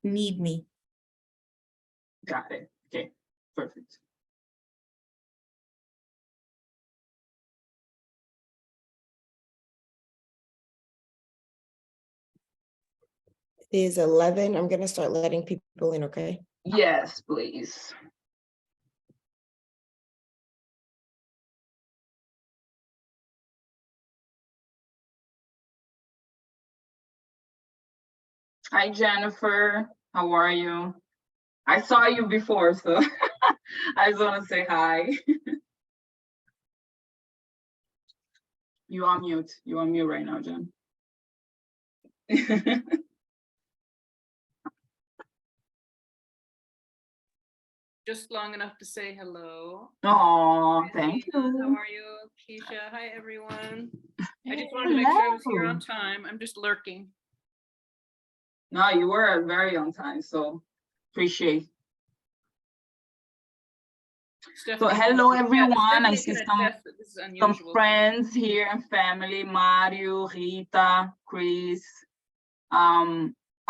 need me. Got it. Okay, perfect. It is 11. I'm going to start letting people in, okay? Yes, please. Hi, Jennifer. How are you? I saw you before, so I just want to say hi. You on mute. You on mute right now, Jen. Just long enough to say hello. Oh, Hi, thank Zena. you. How are you, Keisha? Hi, everyone. I just wanted to make sure I was here on time. I'm just lurking. No, you were very on time, so appreciate. So hello, everyone. I see some friends here and family, Mario, Rita, Chris.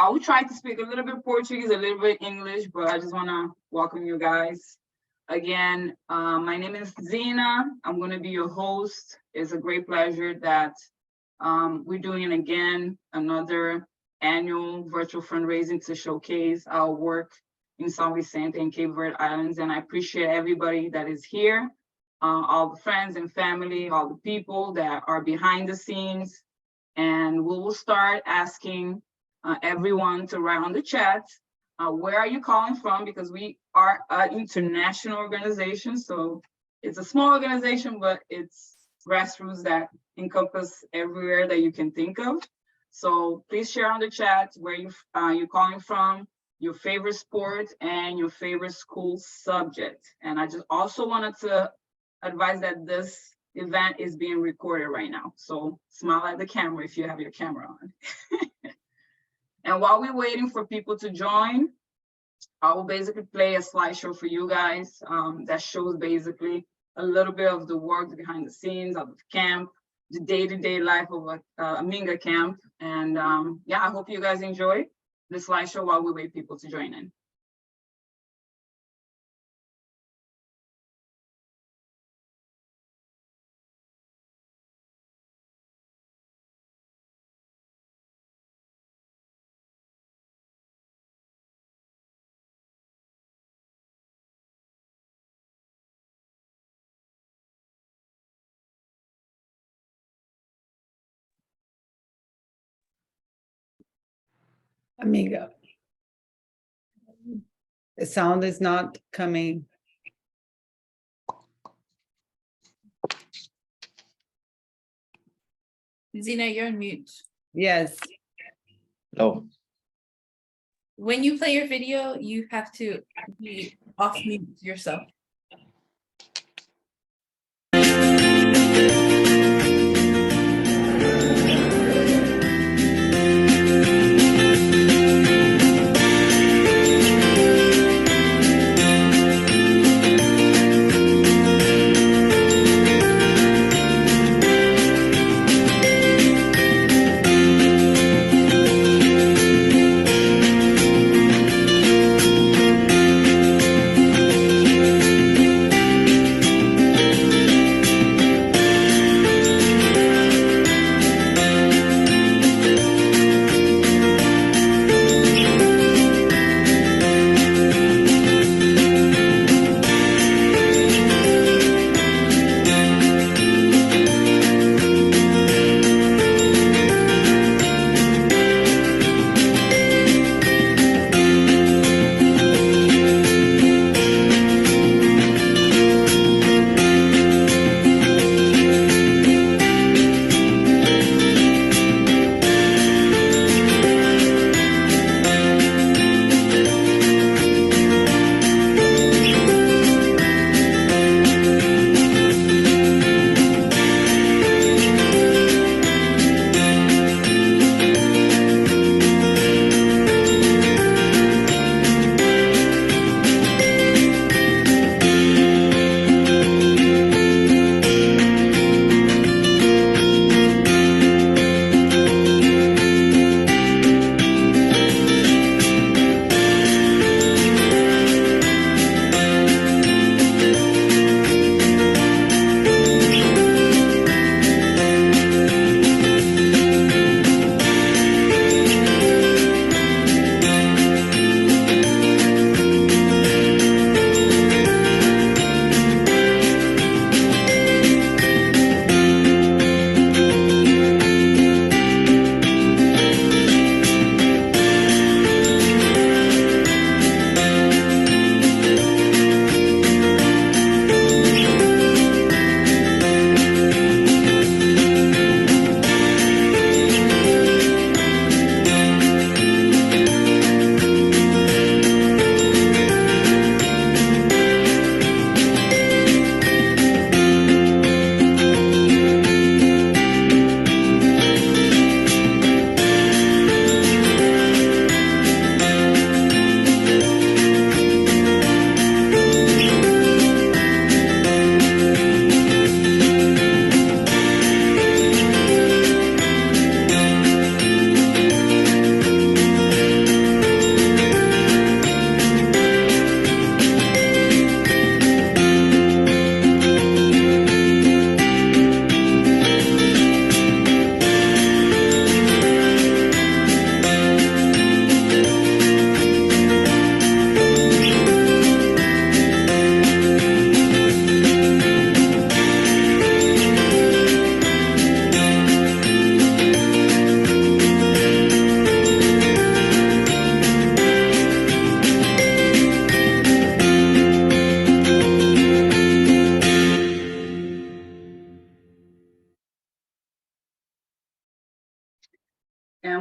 I will try to speak a little bit Portuguese, a little bit English, but I just want to welcome you guys. Again, my name is Zena. I'm going to be your host. It's a great pleasure that we're doing again another annual virtual fundraising to showcase our work in São Vicente and Cape Verde Islands. And I appreciate everybody that is here, all the friends and family, all the people that are behind the scenes. And we will start asking everyone to write on the chat, where are you calling from? Because we are an international organization. So it's a small organization, but it's grassroots that encompass everywhere that you can think of. So please share on the chat where you're calling from, your favorite sport, and your favorite school subject. And I just also wanted to advise that this event is being recorded right now. So smile at the camera if you have your camera on. And while we're waiting for people to join, I will basically play a slideshow for you guys that shows basically a little bit of the work behind the scenes of the camp, the day-to-day life of a AMINGA camp. And yeah, I hope you guys enjoy the slideshow while we wait people to join in. Amiga, the sound is not coming. Zena, you're on mute. Yes. Oh, When you play your video, you have to be off mute yourself.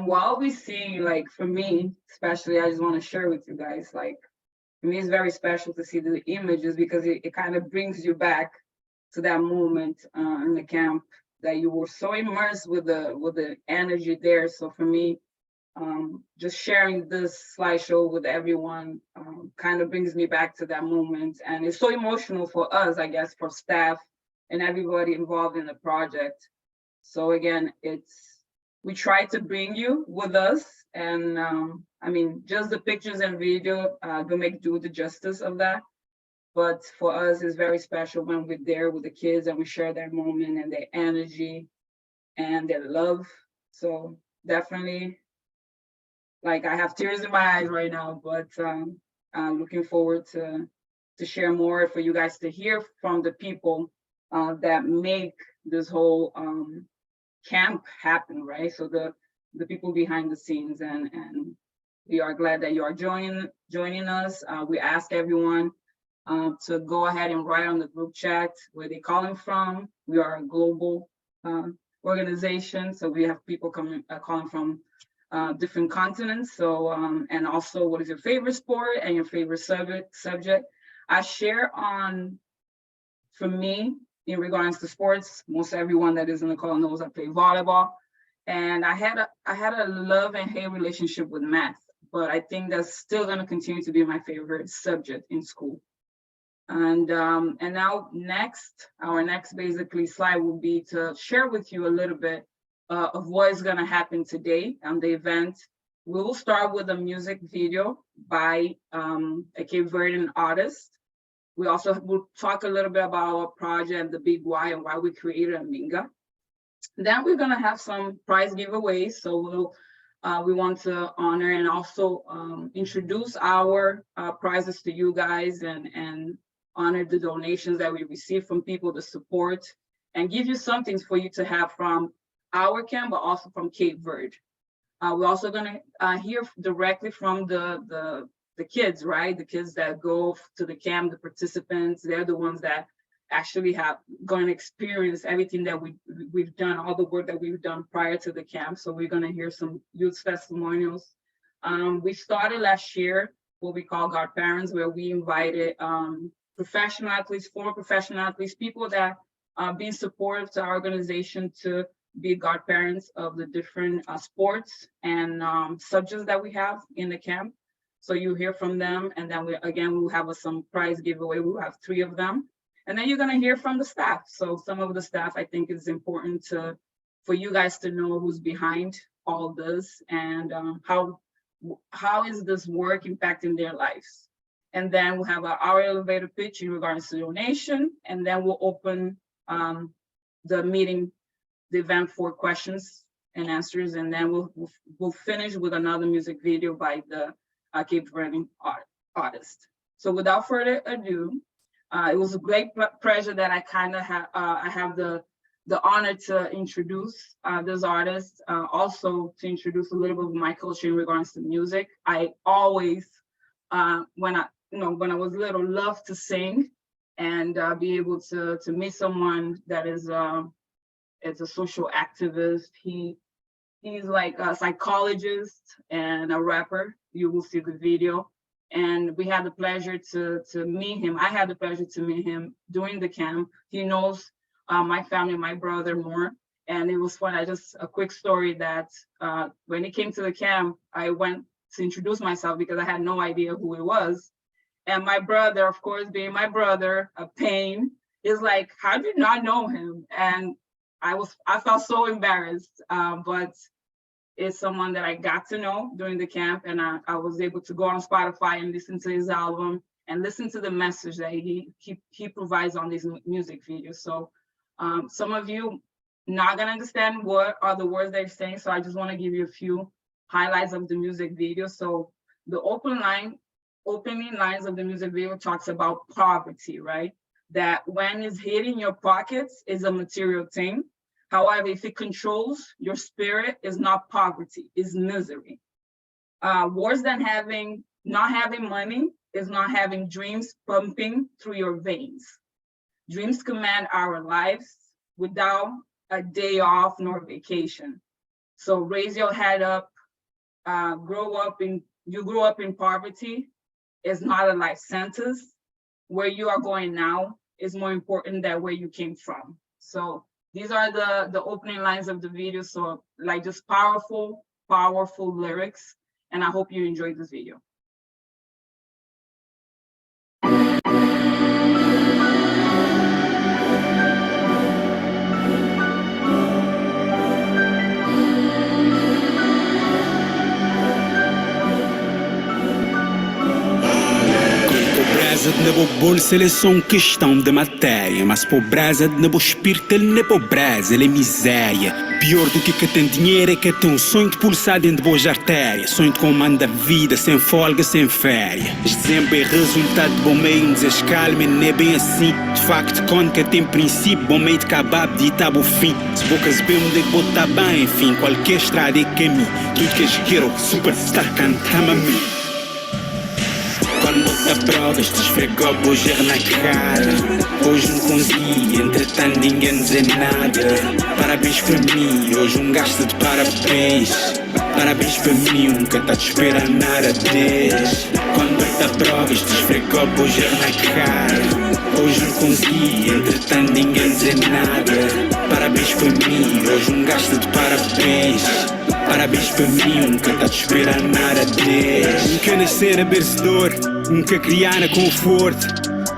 while we see, like for me, especially, I just want to share with you guys, like for me, it's very special to see the images because it kind of brings you back to that moment in the camp that you were so immersed with the energy there. So for me, just sharing this slideshow with everyone kind of brings me back to that moment. And it's so emotional for us, I guess, for staff and everybody involved in the project. So again, we try to bring you with us. And I mean, just the pictures and video don't do the justice of that. But for us, it's very special when we're there with the kids and we share their moment and their energy and their love. So definitely, like I have tears in my eyes right now, but I'm looking forward to share more for you guys to hear from the people that make this whole camp happen, right? So the people behind the scenes, and we are glad that you are joining us. We ask everyone to go ahead and write on the group chat where they're calling from. We are a global organization, so we have people calling from different continents. So and also, what is your favorite sport and your favorite subject? I share on, for me, in regards to sports, most everyone that is in the call knows I play volleyball, and I had a love and hate relationship with math, but I think that's still going to continue to be my favorite subject in school. And now our next basically slide will be to share with you a little bit of what is going to happen today on the event. We will start with a music video by a Cape Verdean artist. We also will talk a little bit about our project, the big why, and why we created AMINGA. Then we're going to have some prize giveaways. So we want to honor and also introduce our prizes to you guys and honor the donations that we receive from people to support and give you something for you to have from our camp, but also from Cape Verde. We're also going to hear directly from the kids, right? The kids that go to the camp, the participants, they're the ones that actually have going to experience everything that we've done, all the work that we've done prior to the camp. So we're going to hear some youth testimonials. We started last year what we call godparents, where we invited professional athletes, former professional athletes, people that are being supportive to our organization to be godparents of the different sports and subjects that we have in the camp. So you hear from them, and then we'll have some prize giveaway. We'll have 3 of them. And then you're going to hear from the staff. So some of the staff, I think it's important for you guys to know who's behind all this and how is this work impacting their lives. And then we'll have our elevator pitch in regards to donation, and then we'll open the event for questions and answers, and then we'll finish with another music video by the Cape Verde artist. So without further ado, it was a great pleasure that I have the honor to introduce this artist, also to introduce a little bit of my culture in regards to music. I always, when I was little, loved to sing and be able to meet someone that is a social activist. He's like a psychologist and a rapper. You will see the video. And we had the pleasure to meet him. I had the pleasure to meet him during the camp. He knows my family, my brother more. And it was fun. A quick story that when he came to the camp, I went to introduce myself because I had no idea who he was. And my brother, of course, being my brother, a pain, is like, how do you not know him? And I felt so embarrassed, but it's someone that I got to know during the camp, and I was able to go on Spotify and listen to his album and listen to the message that he provides on these music videos. So some of you not gonna understand what are the words they're saying, so I just want to give you a few highlights of the music video. So the opening lines of the music video talks about poverty, right? That when it's hitting your pockets is a material thing. However, if it controls your spirit, is not poverty, is misery. Worse than not having money is not having dreams pumping through your veins. Dreams command our lives without a day off nor vacation. So raise your head up, you grow up in poverty is not a life sentence. Where you are going now is more important than where you came from. So these are the opening lines of the video. So like just powerful lyrics. And I hope you enjoyed this video. Pobreza de nebo bolsa, ele é só questão de matéria. Mas pobreza de nebo espírito, ele não é pobreza, ele é miséria. Pior do que tem dinheiro é que tem um sonho de pulsar dentro de boas artérias. Sonho de comando da vida, sem folga, sem férias. Dezembro é resultado de bom meio, desescalme, não é bem assim. De facto, quando que tem princípio, bom meio de acabar, de tá o fim. Se bocas bem, onde é que botar bem, enfim, qualquer estrada é caminho. Tudo que é hero, superstar, canta-me a mim. Quando bota provas, te esfregou hoje na cara. Hoje não consegui, entretanto ninguém dizer nada. Parabéns para mim, hoje gasto de parabéns. Parabéns para mim, nunca tá te esperando nada deles. Quando bota provas, te esfregou hoje na cara. Hoje não consegui, entretanto ninguém dizer nada. Parabéns para mim, hoje gasto de parabéns. Parabéns para mim, nunca tá te esperando nada deles. Nunca nascer a vencedor, nunca criar na conforto.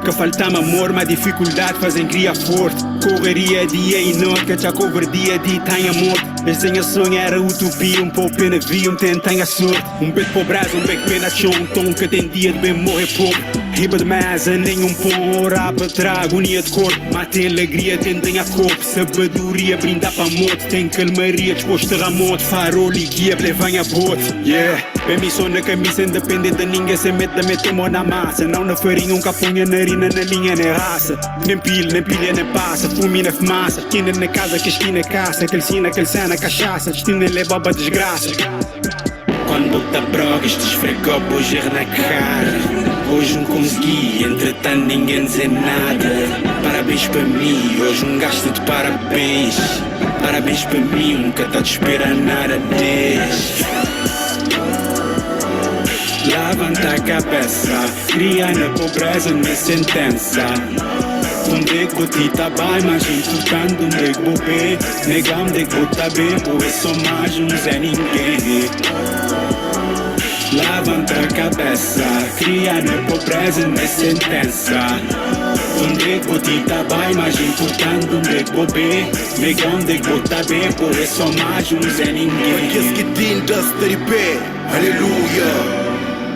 Que falta-me amor, mas dificuldade fazem criar forte. Correria dia e noite, já covardia de tem amor. Desenha sonho era utopia, pouco pena via, tentem a sorte. Beco pobreza, beco pena chão, tom que tem dia de bem morrer pouco. Riba de mesa, nenhum pão, orar para trás, agonia de corpo. Mas tem alegria, tentem a corpo, sabedoria, brindar para a morte. Tem calmaria, disposto a ramote, farol e guia, levem a bote. Yeah, bem missão na camisa, independente de ninguém, sem medo de meter mão na massa. Não na farinha, capunha na narina, na linha, nem raça. Nem pilha, nem passa, fume na fumaça. Esquina na casa, que esquina caça, aquele sina, aquele sana, cachaça. Destino ele é boba desgraça. Quando bota drogas, te esfregou hoje na cara. Hoje não consegui, entretanto ninguém dizer nada. Parabéns para mim, hoje gasto de parabéns. Parabéns para mim, nunca tá te esperando nada deles. Levanta a cabeça, cria na pobreza, não é sentença. Onde é que vou te tá bem, mas importando onde é que vou bem. Negam onde é que vou tá bem, pois é só mais um Zé Ninguém. Levanta a cabeça, cria na pobreza, não é sentença. Onde é que vou te tá bem, mas importando onde é que vou bem. Negam onde é que vou tá bem, pois é só mais um Zé Ninguém. Aqueles que tintas de pé, aleluia.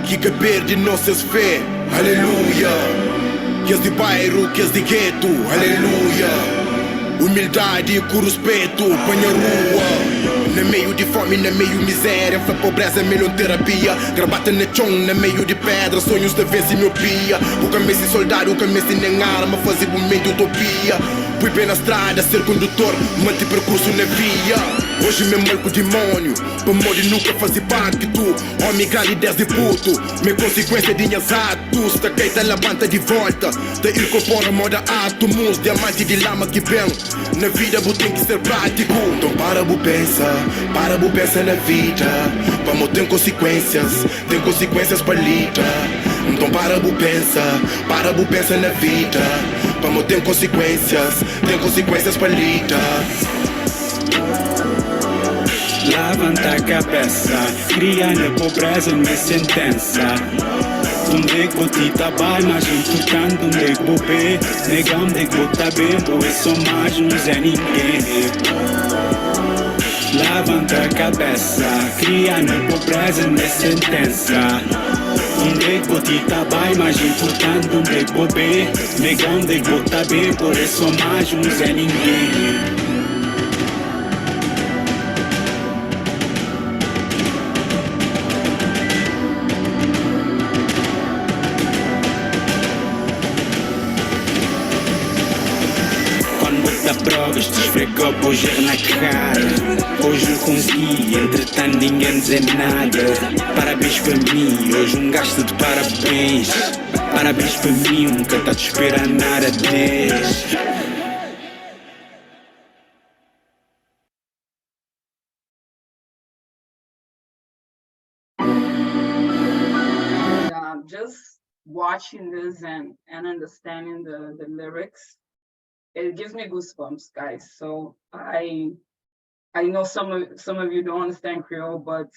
Que Cape Verde nossas fé, aleluia. Que as de bairro, que as de gueto, aleluia. Humildade com respeito, põe a rua. No meio de fome, no meio de miséria, foi pobreza, melhor terapia. Gravata na chão, no meio de pedra, sonhos de vez e miopia. O caminho soldado, o caminho nem arma, fazer um meio de utopia. Fui bem na estrada, ser condutor, manter percurso na via. Hoje me marco demônio, para morrer nunca fazer pacto. Homem grande desde puto, minha consequência de minhas atos. Da queita levanta de volta, da incorpora moda átomos. Diamante de lama que vem, na vida tem que ser prático. Então para pensa na vida. Vamos ter consequências para lidar. Então para pensa na vida. Vamos ter consequências para lidar. Levanta a cabeça, cria na pobreza, não é sentença. Onde é que vou te tá bem, mas importando onde é que vou bem. Negam onde é que vou tá bem, pois é só mais um Zé Ninguém. Levanta a cabeça, cria na pobreza, não é sentença. Onde é que vou te tá bem, mas importando onde é que vou bem. Negam onde é que vou tá bem, pois é só mais um Zé Ninguém. Provas, te esfregou hoje na cara. Hoje não consegui, entretanto ninguém dizer nada. Parabéns para mim, hoje gasto de parabéns. Parabéns para mim, nunca tá te esperando nada deles. just watching this and understanding the lyrics, it gives me goosebumps, guys. So I know some of you don't understand Creole, but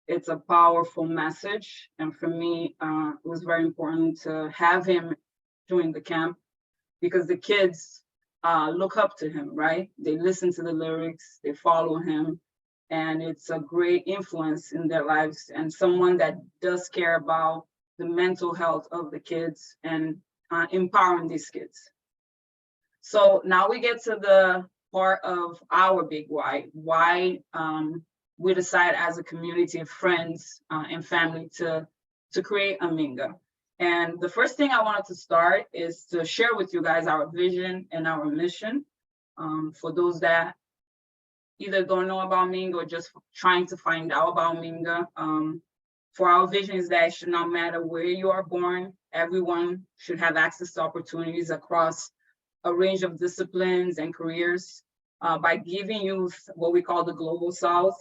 it's a powerful message. And for me, it was very important to have him during the camp, because the kids look up to him, right? They listen to the lyrics, they follow him, and it's a great influence in their lives, and someone that does care about the mental health of the kids and empowering these kids. So now we get to the part of our big why we decide as a community of friends and family to create AMINGA. And the first thing I wanted to start is to share with you guys our vision and our mission. For those that either don't know about AMINGA or just trying to find out about AMINGA, for our vision is that it should not matter where you are born, everyone should have access to opportunities across a range of disciplines and careers, by giving youth what we call the Global South,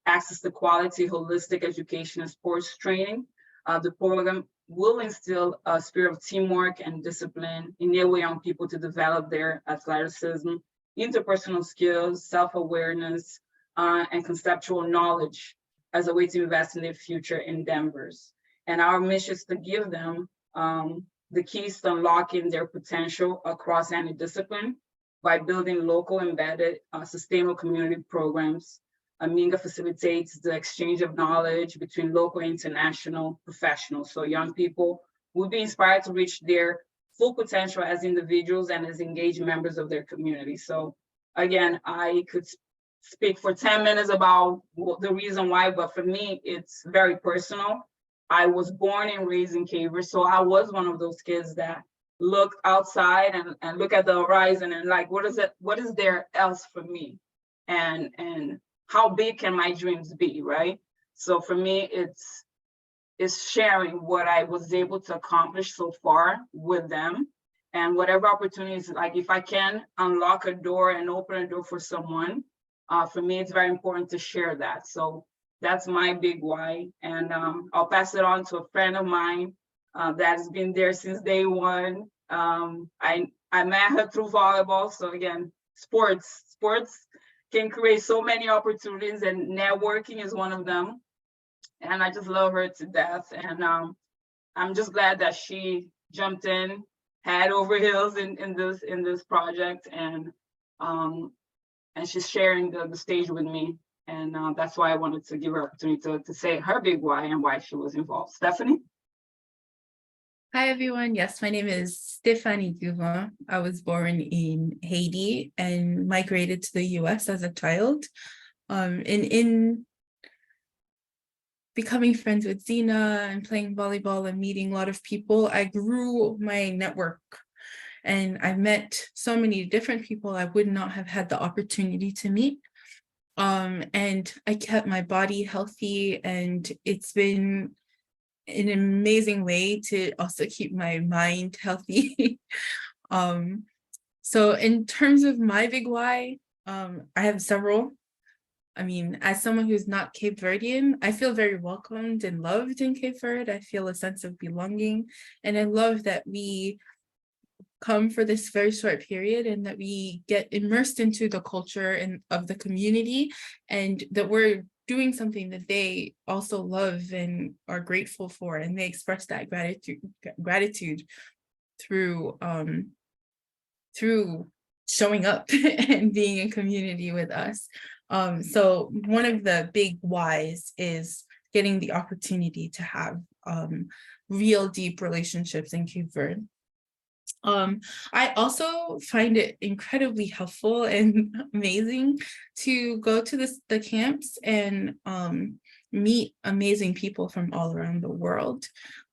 access to quality, holistic education and sports training. The program will instill a spirit of teamwork and discipline, enable young people to develop their athleticism, interpersonal skills, self-awareness, and conceptual knowledge as a way to invest in their future endeavors. And our mission is to give them the keys to unlocking their potential across any discipline by building local embedded sustainable community programs. AMINGA facilitates the exchange of knowledge between local and international professionals. So young people will be inspired to reach their full potential as individuals and as engaged members of their community. So again, I could speak for 10 minutes about the reason why, but for me, it's very personal. I was born and raised in Cape Verde, so I was one of those kids that looked outside and look at the horizon and like, what is there else for me? And how big can my dreams be, right? So for me, it's sharing what I was able to accomplish so far with them, and whatever opportunities, like if I can unlock a door and open a door for someone, for me, it's very important to share that. So that's my big why. And I'll pass it on to a friend of mine that has been there since day one. I met her through volleyball. So again, sports can create so many opportunities, and networking is one of them. And I just love her to death. And I'm just glad that she jumped in, head over heels in this project, and she's sharing the stage with me. And that's why I wanted to give her opportunity to say her big why and why she was involved. Stephanie? Hi, everyone. Yes, my name is Stephanie Duvin. I was born in Haiti and migrated to the US as a child. In becoming friends with Zena and playing volleyball and meeting a lot of people, I grew my network. And I met so many different people I would not have had the opportunity to meet. And I kept my body healthy, and it's been an amazing way to also keep my mind healthy. So in terms of my big why, I have several. I mean, as someone who's not Cape Verdean, I feel very welcomed and loved in Cape Verde. I feel a sense of belonging, and I love that we come for this very short period and that we get immersed into the culture and of the community, and that we're doing something that they also love and are grateful for, and they express that gratitude through showing up and being in community with us. So one of the big whys is getting the opportunity to have real deep relationships in Cape Verde. I also find it incredibly helpful and amazing to go to the camps and meet amazing people from all around the world.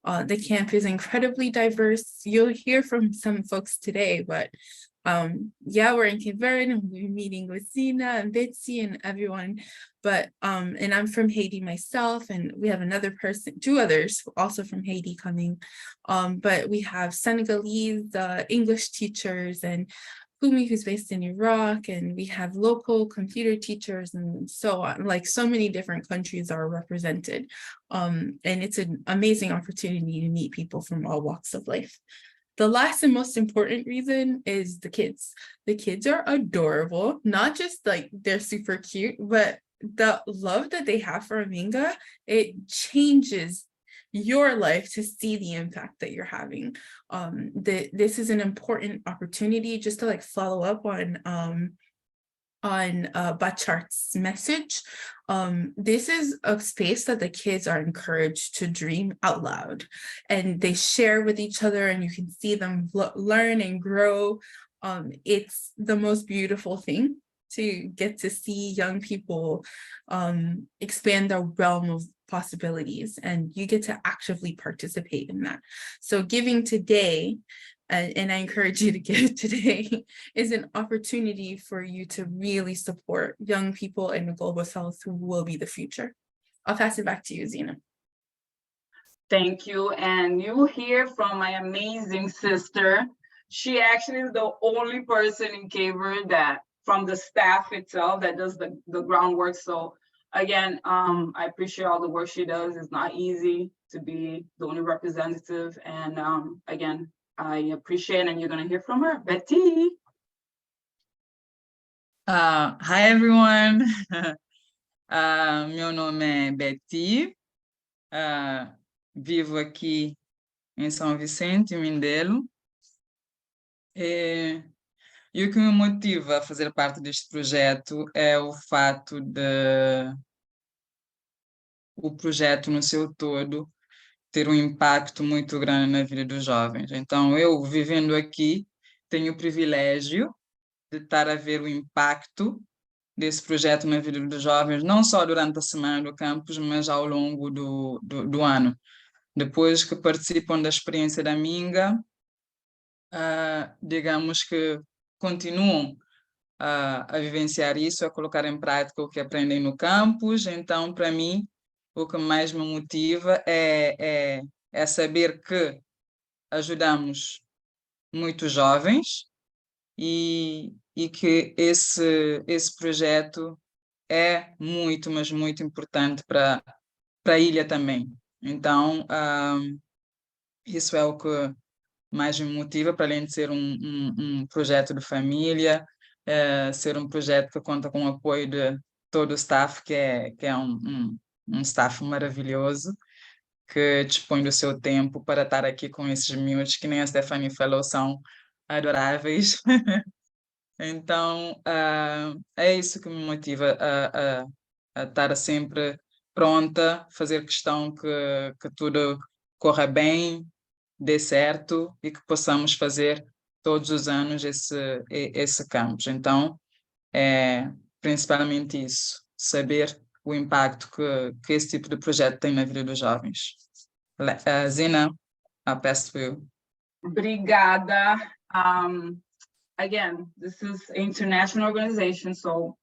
The camp is incredibly diverse. You'll hear from some folks today, but yeah, we're in Cape Verde and we're meeting with Zena and Betsy and everyone. But and I'm from Haiti myself, and we have another person, two others also from Haiti coming. But we have Senegalese English teachers and Kumi, who's based in Iraq, and we have local computer teachers and so on. Like so many different countries are represented. And it's an amazing opportunity to meet people from all walks of life. The last and most important reason is the kids. The kids are adorable, not just like they're super cute, but the love that they have for Aminga, it changes your life to see the impact that you're having. This is an important opportunity just to like follow up on Bachart's message. This is a space that the kids are encouraged to dream out loud, and they share with each other, and you can see them learn and grow. It's the most beautiful thing to get to see young people expand their realm of possibilities, and you get to actively participate in that. So giving today, and I encourage you to give today, is an opportunity for you to really support young people in the global south who will be the future. I'll pass it back to you, Zina. Thank you. And you hear from my amazing sister. She actually is the only person in Cape Verde that, from the staff itself, that does the groundwork. So again, I appreciate all the work she does. It's not easy to be the only representative. And again, I appreciate it, and you're gonna hear from her. Betty. Hi everyone. Meu nome é Betty. Vivo aqui em São Vicente, Mindelo. E o que me motiva a fazer parte deste projeto é o fato de o projeto no seu todo ter um impacto muito grande na vida dos jovens. Então, eu, vivendo aqui, tenho o privilégio de estar a ver o impacto desse projeto na vida dos jovens, não só durante a semana do campus, mas ao longo do ano. Depois que participam da experiência da AMINGA, digamos que continuam a vivenciar isso, a colocar em prática o que aprendem no campus. Então, para mim, o que mais me motiva é saber que ajudamos muitos jovens e que esse projeto é muito, mas muito importante para a ilha também. Então, isso é o que mais me motiva, para além de ser um projeto de família, ser um projeto que conta com o apoio de todo o staff, que é um staff maravilhoso, que dispõe do seu tempo para estar aqui com esses miúdos, que nem a Stephanie falou, são adoráveis. Então, é isso que me motiva a estar sempre pronta, fazer questão que tudo corra bem, dê certo e que possamos fazer todos os anos esse campus. Então, é principalmente isso, saber o impacto que esse tipo de projeto tem na vida dos jovens. Zina, I'll pass to you. Obrigada. Again, this is an international organization, so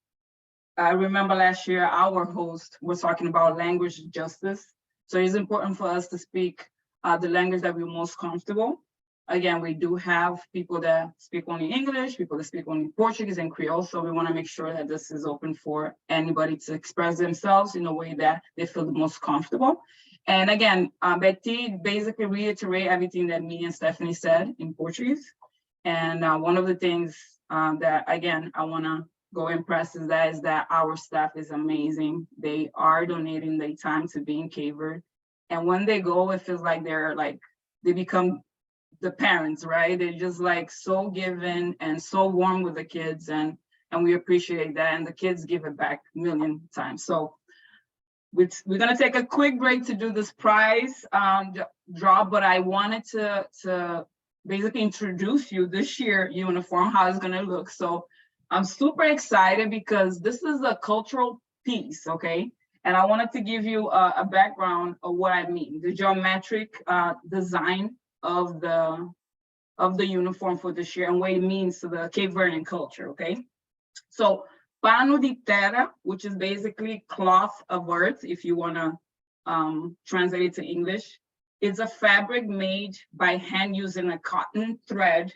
I remember last year our host was talking about language justice. So it's important for us to speak the language that we're most comfortable. Again, we do have people that speak only English, people that speak only Portuguese and Creole, so we want to make sure that this is open for anybody to express themselves in a way that they feel the most comfortable. And again, Betty basically reiterate everything that me and Stephanie said in Portuguese. And one of the things that, again, I want to go impress is that our staff is amazing. They are donating their time to be in Cape Verde. And when they go, it feels like they become the parents, right? They're just like so giving and so warm with the kids, and we appreciate that. And the kids give it back a million times. So we're gonna take a quick break to do this prize draw, but I wanted to basically introduce you this year uniform, how it's gonna look. So I'm super excited because this is a cultural piece, okay? And I wanted to give you a background of what I mean, the geometric design of the uniform for this year and what it means to the Cape Verdean culture, okay? So pano de terra, which is basically cloth of earth, if you wanna translate it to English, it's a fabric made by hand using a cotton thread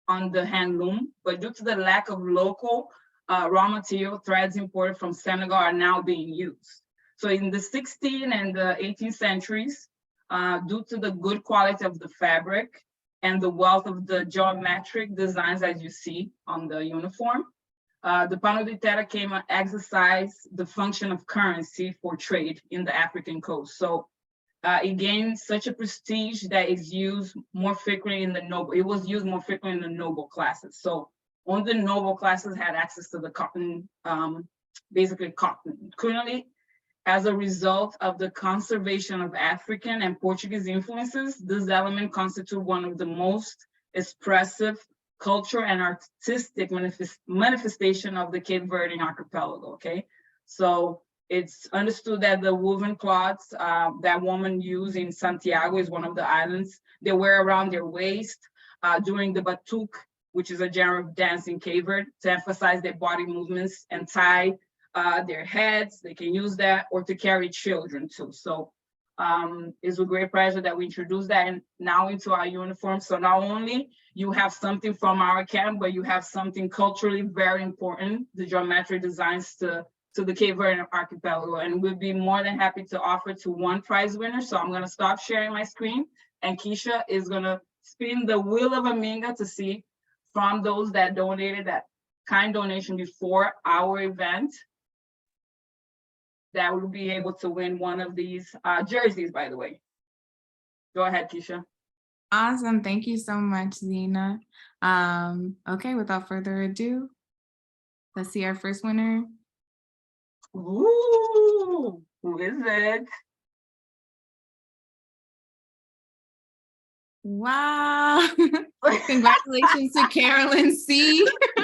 on the handloom, but due to the lack of local raw material, threads imported from Senegal are now being used. So in the 16th and the 18th centuries, due to the good quality of the fabric and the wealth of the geometric designs as you see on the uniform, the pano de terra came to exercise the function of currency for trade in the African coast. So it gained such a prestige that it's used more frequently in the noble. It was used more frequently in the noble classes. So only the noble classes had access to the cotton, basically cotton. Currently, as a result of the conservation of African and Portuguese influences, this element constitutes one of the most expressive culture and artistic manifestation of the Cape Verde archipelago, okay? So it's understood that the woven cloths that women use in Santiago is one of the islands. They wear around their waist during the batuk, which is a genre of dance in Cape Verde, to emphasize their body movements and tie their heads. They can use that, or to carry children too. So it's with great pleasure that we introduce that and now into our uniform. So not only you have something from our camp, but you have something culturally very important, the geometric designs to the Cape Verde archipelago. And we'd be more than happy to offer to one prize winner. So I'm gonna stop sharing my screen and Keisha is gonna spin the wheel of Aminga to see from those that donated that kind donation before our event, that will be able to win one of these jerseys, by the way. Go ahead, Keisha. Awesome. Thank you so much, Zena. Okay, without further ado, let's see our first winner. Ooh, who is it? Wow. Congratulations to Carolyn C.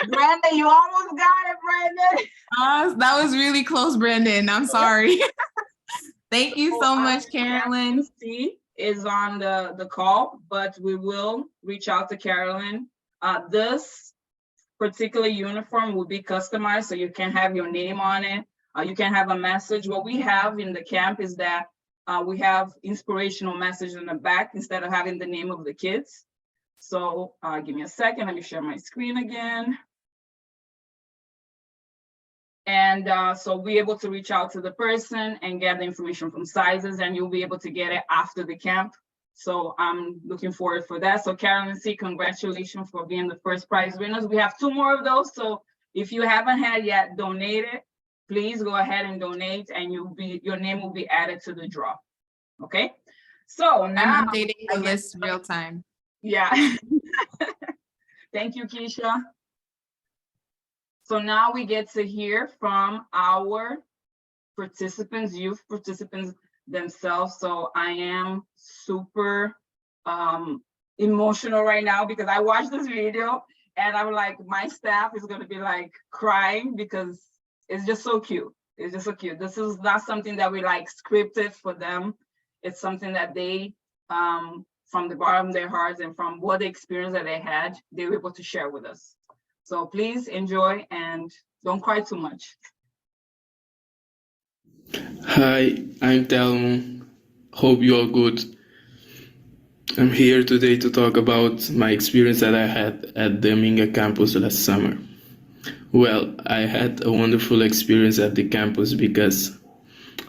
Brandon, you almost got it, Brandon. That was really close, Brandon. I'm sorry. Thank you so much, Carolyn. C is on the call, but we will reach out to Carolyn. This particular uniform will be customized, so you can have your name on it. You can have a message. What we have in the camp is that we have inspirational message in the back instead of having the name of the kids. So give me a second, let me share my screen again. And so be able to reach out to the person and get the information from sizes, and you'll be able to get it after the camp. So I'm looking forward for that. So Carolyn C, congratulations for being the first prize winners. We have 2 more of those. So if you haven't had yet donated, please go ahead and donate and your name will be added to the draw. Okay. So now I'm updating the list real time. Yeah. Thank you, Keisha. So now we get to hear from our participants, youth participants themselves. So I am super emotional right now because I watched this video and I'm like, my staff is going to be like crying because it's just so cute. It's just so cute. This is not something that we like scripted for them. It's something that they, from the bottom of their hearts and from what the experience that they had, they were able to share with us. So please enjoy and don't cry too much. Hi, I'm Telmo. Hope you are good. I'm here today to talk about my experience that I had at the AMINGA campus last summer. Well, I had a wonderful experience at the campus because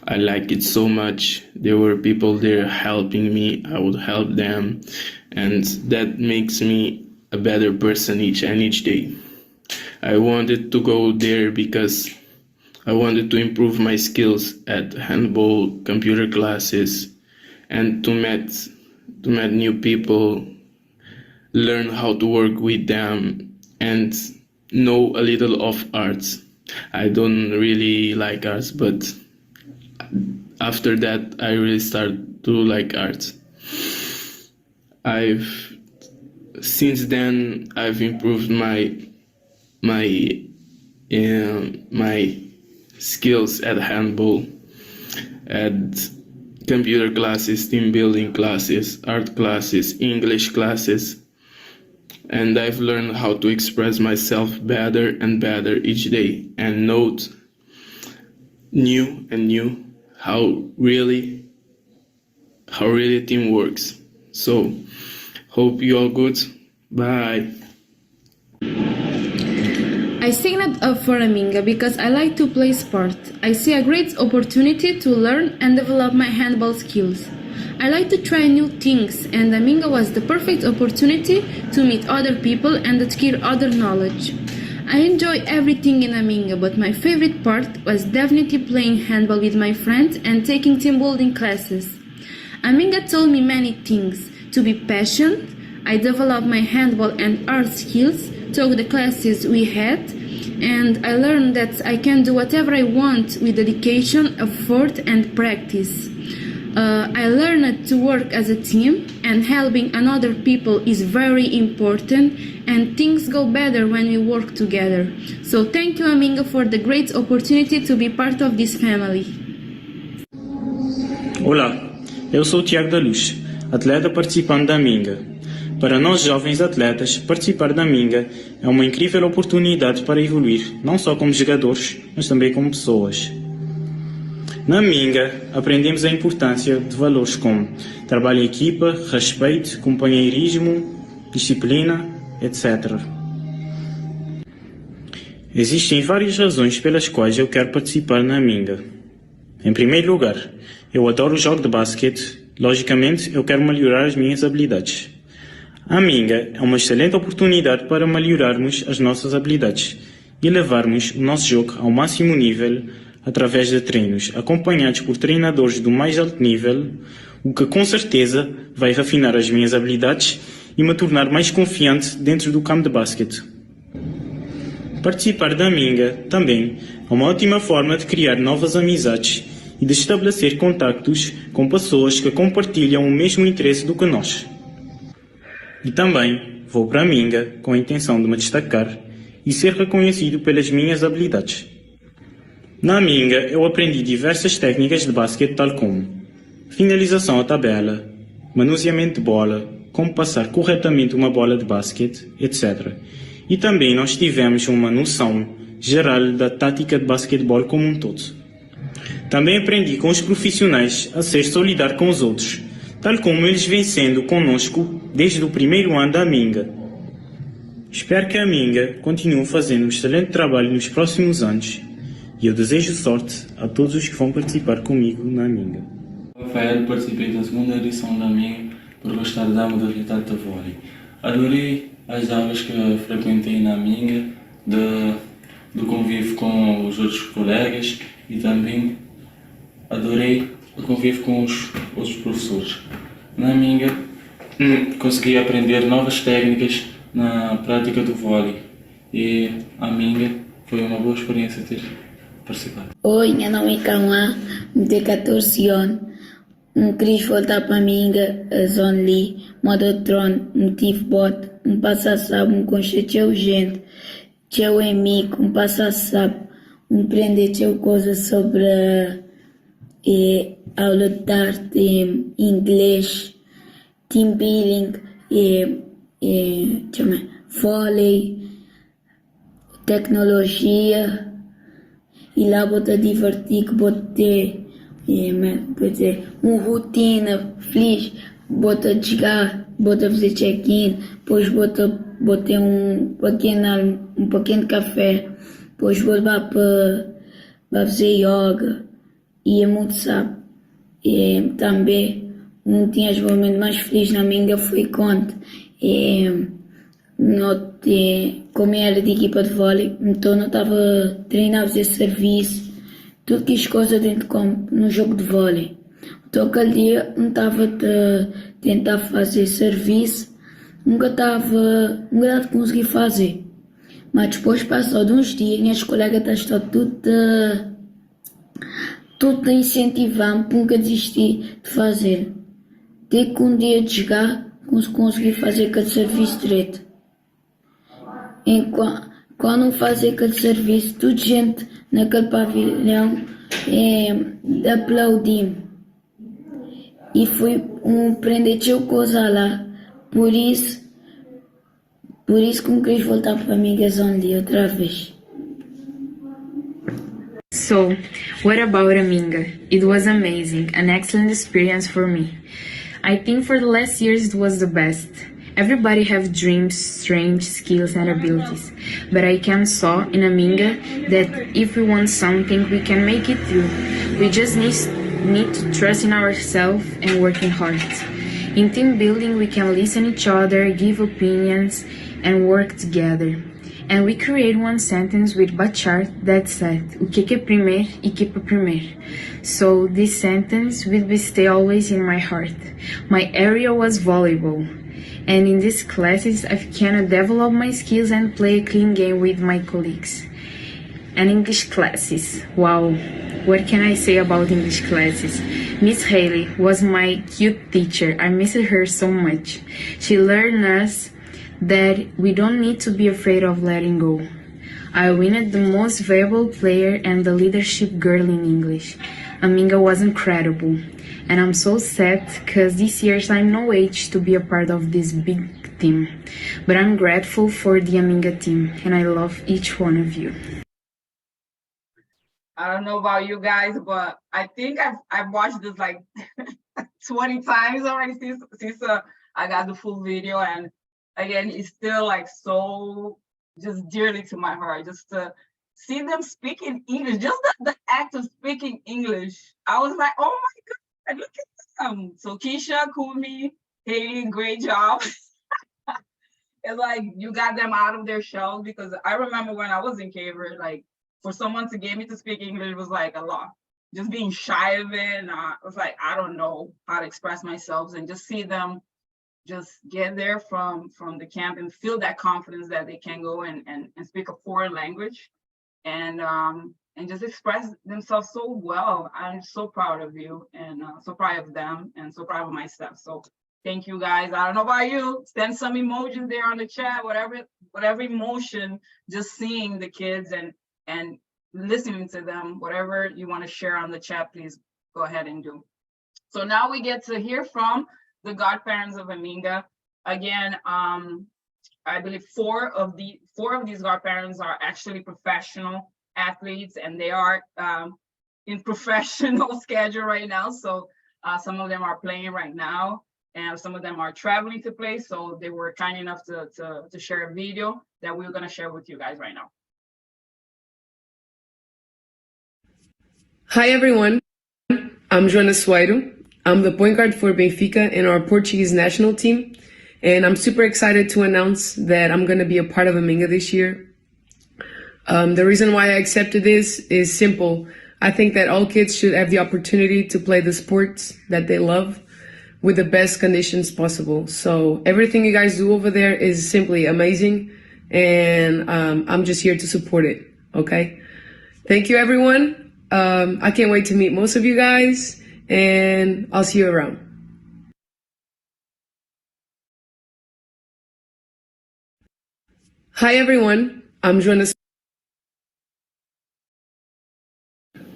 I like it so much. There were people there helping me, I would help them, and that makes me a better person each day. I wanted to go there because I wanted to improve my skills at handball, computer classes, and to meet new people, learn how to work with them, and know a little of arts. I don't really like arts, but after that, I really started to like arts. Since then, I've improved my skills at handball, at computer classes, team building classes, art classes, English classes, and I've learned how to express myself better and better each day and note new how really team works. So hope you all good. Bye. I signed up for AMINGA because I like to play sport. I see a great opportunity to learn and develop my handball skills. I like to try new things, and AMINGA was the perfect opportunity to meet other people and acquire other knowledge. I enjoy everything in AMINGA, but my favorite part was definitely playing handball with my friends and taking team building classes. AMINGA told me many things: to be patient. I developed my handball and art skills, took the classes we had, and I learned that I can do whatever I want with dedication, effort, and practice. I learned to work as a team, and helping another people is very important, and things go better when we work together. So thank you, AMINGA, for the great opportunity to be part of this family. Olá, eu sou o Tiago da Luz, atleta participante da AMINGA. Para nós jovens atletas, participar da AMINGA é uma incrível oportunidade para evoluir, não só como jogadores, mas também como pessoas. Na AMINGA, aprendemos a importância de valores como trabalho em equipa, respeito, companheirismo, disciplina, etc. Existem várias razões pelas quais eu quero participar na AMINGA. Em primeiro lugar, eu adoro o jogo de basquete, logicamente eu quero melhorar as minhas habilidades. A AMINGA é uma excelente oportunidade para melhorarmos as nossas habilidades e levarmos o nosso jogo ao máximo nível através de treinos acompanhados por treinadores do mais alto nível, o que com certeza vai refinar as minhas habilidades e me tornar mais confiante dentro do campo de basquete. Participar da AMINGA também é uma ótima forma de criar novas amizades e de estabelecer contactos com pessoas que compartilham o mesmo interesse do que nós. E também vou para a AMINGA com a intenção de me destacar e ser reconhecido pelas minhas habilidades. Na AMINGA eu aprendi diversas técnicas de basquete, tal como finalização à tabela, manuseamento de bola, como passar corretamente uma bola de basquete, etc. E também nós tivemos uma noção geral da tática de basquetebol como um todo. Também aprendi com os profissionais a ser solidário com os outros, tal como eles vêm sendo conosco desde o primeiro ano da AMINGA. Espero que a AMINGA continue fazendo um excelente trabalho nos próximos anos e eu desejo sorte a todos os que vão participar comigo na AMINGA. Rafael, participei da segunda edição da AMINGA por gostar da modalidade de vôlei. Adorei as aulas que frequentei na AMINGA, do convívio com os outros colegas e também adorei o convívio com os outros professores. Na AMINGA consegui aprender novas técnicas na prática do vôlei e a AMINGA foi uma boa experiência ter participado. Oi, meu nome é Cauã, tenho 14 anos. Queria voltar para a AMINGA, a Zone Lee, modo trono, tive bot, passa sabe, conchete gente, teu amigo, passa sabe, aprender teu coisa sobre aula de arte, inglês, team building, vôlei, tecnologia, e lá bota divertir, bota uma rotina feliz, bota jogar, bota fazer check-in, depois bota um pequeno café, depois bota para fazer yoga, e é muito sábado. E também um dos momentos mais felizes na AMINGA foi quando como era de equipa de vôlei, então eu estava a treinar a fazer serviço, tudo que as coisas dentro de campo, no jogo de vôlei. Então aquele dia não estava a tentar fazer serviço, nunca consegui fazer. Mas depois passou de uns dias, minhas colegas estão tudo a incentivar-me para nunca desistir de fazer. Até que um dia de jogar, consegui fazer aquele serviço direito. Quando não fazia aquele serviço, toda gente naquele pavilhão aplaudiu-me. E fui aprender coisa lá. Por isso que não quis voltar para a AMINGA Zone outra vez. So, what about AMINGA? It was amazing, an excellent experience for me. I think for the last years it was the best. Everybody have dreams, strange skills and abilities, but I can saw in AMINGA that if we want something, we can make it through. We just need to trust in ourselves and working hard. In team building, we can listen each other, give opinions, and work together. And we create one sentence with Bachart that said, o que é primeiro e que é primeiro. So this sentence will stay always in my heart. My area was volleyball. And in these classes, I can develop my skills and play a clean game with my colleagues. And English classes, wow, what can I say about English classes? Miss Haley was my cute teacher. I miss her so much. She learned us that we don't need to be afraid of letting go. I won the most valuable player and the leadership girl in English. AMINGA was incredible. And I'm so sad because this year I'm no age to be a part of this big team. But I'm grateful for the AMINGA team and I love each one of you. I don't know about you guys, but I think I've watched this like 20 times already since I got the full video. And again, it's still like so just dearly to my heart just to see them speaking English, just the act of speaking English. I was like, oh my God, look at them. So Keisha, Kumi, Haley, great job. It's like you got them out of their shells, because I remember when I was in Cape Verde, like for someone to get me to speak English was like a lot. Just being shy of it, and I was like, I don't know how to express myself, and just see them just get there from the camp and feel that confidence that they can go and speak a foreign language and just express themselves so well. I'm so proud of you and so proud of them and so proud of myself. So thank you guys. I don't know about you, send some emojis there on the chat, whatever emotion, just seeing the kids and listening to them, whatever you want to share on the chat, please go ahead and do. So now we get to hear from the godparents of AMINGA. Again, I believe four of these godparents are actually professional athletes, and they are in professional schedule right now. So some of them are playing right now, and some of them are traveling to play. So they were kind enough to share a video that we're gonna share with you guys right now. Hi everyone, I'm Joana Soeiro. I'm the point guard for Benfica in our Portuguese national team, and I'm super excited to announce that I'm going to be a part of AMINGA this year. The reason why I accepted this is simple. I think that all kids should have the opportunity to play the sports that they love with the best conditions possible. So everything you guys do over there is simply amazing, and I'm just here to support it, okay? Thank you everyone. I can't wait to meet most of you guys, and I'll see you around. Hi everyone, I'm Joana.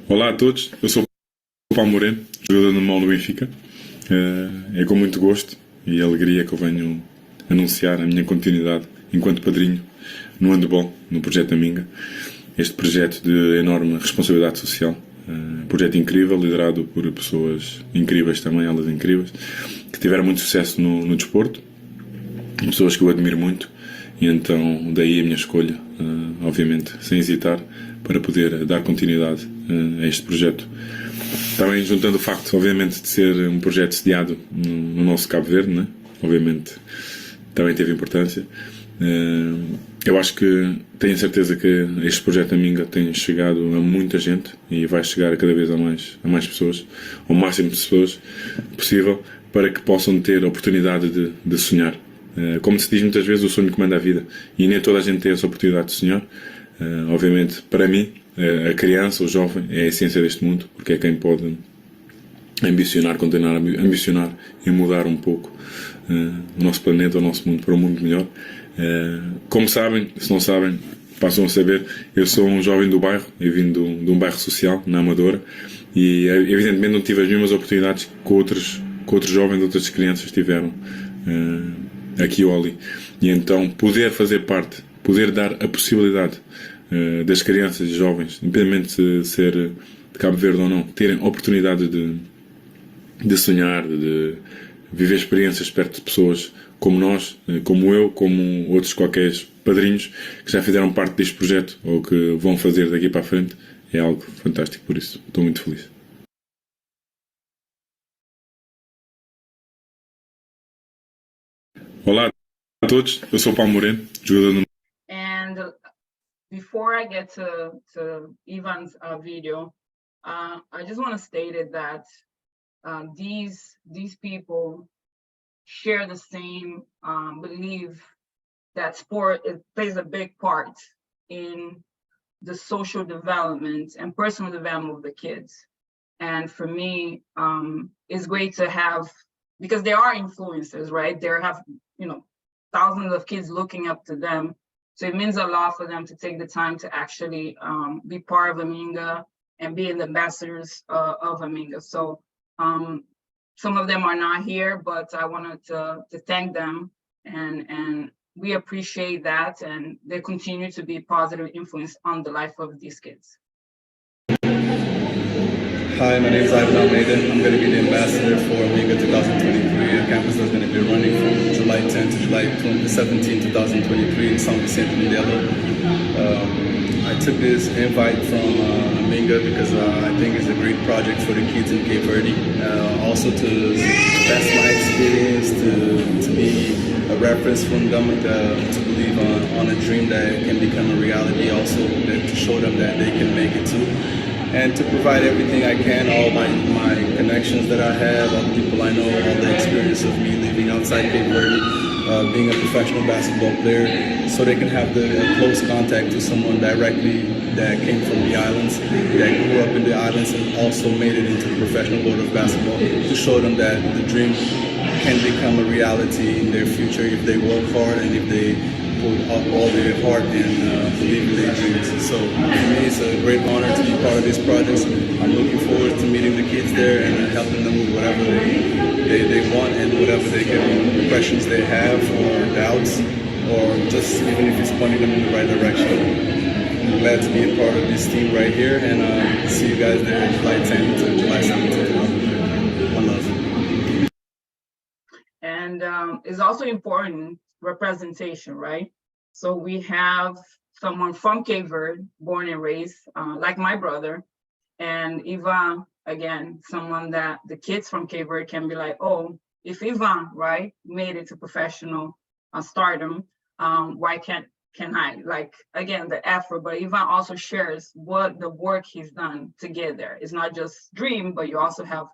Olá a todos, eu sou o Paulo Moreno, jogador normal do Benfica. É com muito gosto e alegria que eu venho anunciar a minha continuidade enquanto padrinho no handball, no projeto AMINGA. Este projeto de enorme responsabilidade social. Projeto incrível, liderado por pessoas incríveis também, elas incríveis, que tiveram muito sucesso no desporto, pessoas que eu admiro muito, e então daí a minha escolha, obviamente, sem hesitar, para poder dar continuidade a este projeto. Também juntando o facto, obviamente, de ser um projeto sediado no nosso Cabo Verde, né? Obviamente também teve importância. Eu acho que tenho certeza que este projeto AMINGA tem chegado a muita gente e vai chegar cada vez a mais pessoas, ao máximo de pessoas possível, para que possam ter a oportunidade de sonhar. Como se diz muitas vezes, o sonho comanda a vida, e nem toda a gente tem essa oportunidade de sonhar. Obviamente, para mim, a criança, o jovem, é a essência deste mundo, porque é quem pode ambicionar, continuar a ambicionar e mudar um pouco o nosso planeta, o nosso mundo para um mundo melhor. Como sabem, se não sabem, passam a saber, eu sou um jovem do bairro, eu vim de um bairro social, na Amadora, e evidentemente não tive as mesmas oportunidades que outros jovens, outras crianças tiveram aqui ou ali. E então poder fazer parte, poder dar a possibilidade das crianças e jovens, independente de ser de Cabo Verde ou não, terem a oportunidade de sonhar, de viver experiências perto de pessoas como nós, como eu, como outros qualquer padrinhos que já fizeram parte deste projeto ou que vão fazer daqui para a frente, é algo fantástico, por isso estou muito feliz. Olá a todos, eu sou Paulo Moreno, jogador do... And before I get to Ivan's video, I just want to state it that these people share the same belief that sport plays a big part in the social development and personal development of the kids. And for me, it's great to have, because they are influencers, right? They have, thousands of kids looking up to them. So it means a lot for them to take the time to actually be part of AMINGA and be the ambassadors of AMINGA. So some of them are not here, but I wanted to thank them, and we appreciate that, and they continue to be positive influence on the life of these kids. Hi, my name is Ivan Almeida. I'm going to be the ambassador for AMINGA 2023, a campus that's going to be running from July 10 to July 17, 2023 in São Vicente Mindelo. I took this invite from AMINGA because I think it's a great project for the kids in Cape Verde. Also to test my experience, to be a reference from them, to believe on a dream that can become a reality, also that to show them that they can make it too. And to provide everything I can, all my connections that I have, all the people I know, all the experience of me living outside Cape Verde, being a professional basketball player, so they can have the close contact to someone directly that came from the islands, that grew up in the islands and also made it into the professional world of basketball, to show them that the dream can become a reality in their future if they work hard and if they put up all their heart and believe in their dreams. So for me, it's a great honor to be part of this project. I'm looking forward to meeting the kids there and helping them with whatever they want and whatever questions they have or doubts, or just even if it's pointing them in the right direction. I'm glad to be a part of this team right here, and see you guys there July 10th to July 17th. One love. And it's also important representation, right? So we have someone from Cape Verde, born and raised, like my brother, and Ivan, again, someone that the kids from Cape Verde can be like, oh, if Ivan, right, made it to professional stardom, why can I? Like, again, the effort, but Ivan also shares what the work he's done to get there. It's not just dream, but you also have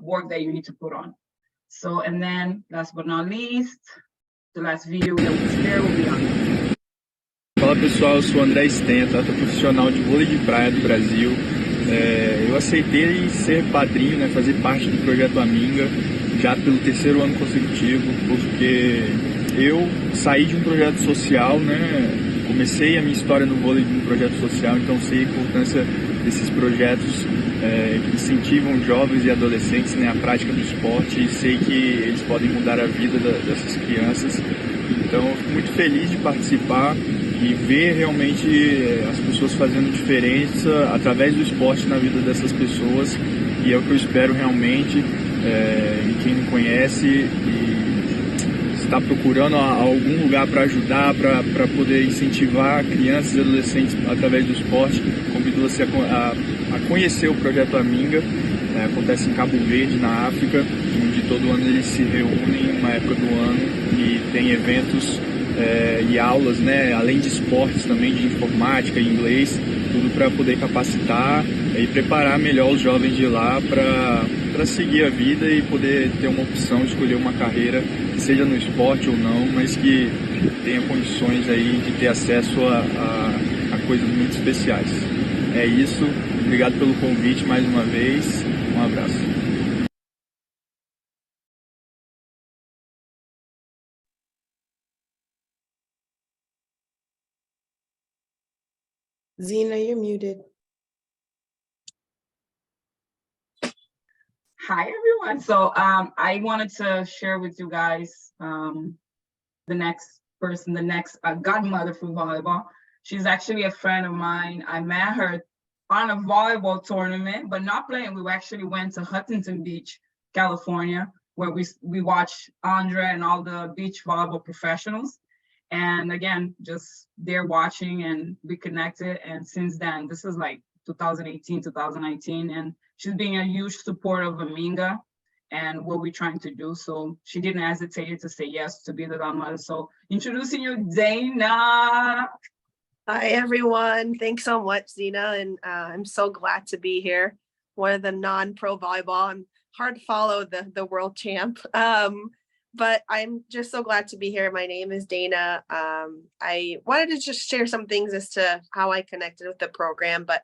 work that you need to put on. So, and then last but not least, the last video that we share will be on. Fala pessoal, eu sou André Sten, atleta profissional de vôlei de praia do Brasil. Eu aceitei ser padrinho, né, fazer parte do projeto AMINGA, já pelo 3º ano consecutivo, porque eu saí de um projeto social, né, comecei a minha história no vôlei de um projeto social, então sei a importância desses projetos que incentivam jovens e adolescentes, né, à prática do esporte, e sei que eles podem mudar a vida dessas crianças. Então, eu fico muito feliz de participar e ver realmente as pessoas fazendo diferença através do esporte na vida dessas pessoas, e é o que eu espero realmente. E quem não conhece e está procurando algum lugar para ajudar, para poder incentivar crianças e adolescentes através do esporte, convido você a conhecer o projeto AMINGA. Acontece em Cabo Verde, na África, onde todo ano eles se reúnem em uma época do ano e tem eventos e aulas, né, além de esportes também, de informática, inglês, tudo para poder capacitar e preparar melhor os jovens de lá para seguir a vida e poder ter uma opção de escolher uma carreira, que seja no esporte ou não, mas que tenha condições aí de ter acesso a coisas muito especiais. É isso, obrigado pelo convite mais uma vez, um abraço. Zena, you're muted. Hi, everyone. So I wanted to share with you guys the next person, the next godmother for volleyball. She's actually a friend of mine. I met her on a volleyball tournament, but not playing. We actually went to Huntington Beach, California, where we watch Andre and all the beach volleyball professionals. And again, just they're watching and we connected. And since then, this is like 2018, 2019, and she's being a huge support of AMINGA and what we're trying to do. So she didn't hesitate to say yes to be the godmother. So introducing you, Dana. Hi, everyone. Thanks so much, Zena. And I'm so glad to be here. One of the non-pro volleyball. I'm hard to follow the world champ. But I'm just so glad to be here. My name is Dana. I wanted to just share some things as to how I connected with the program, but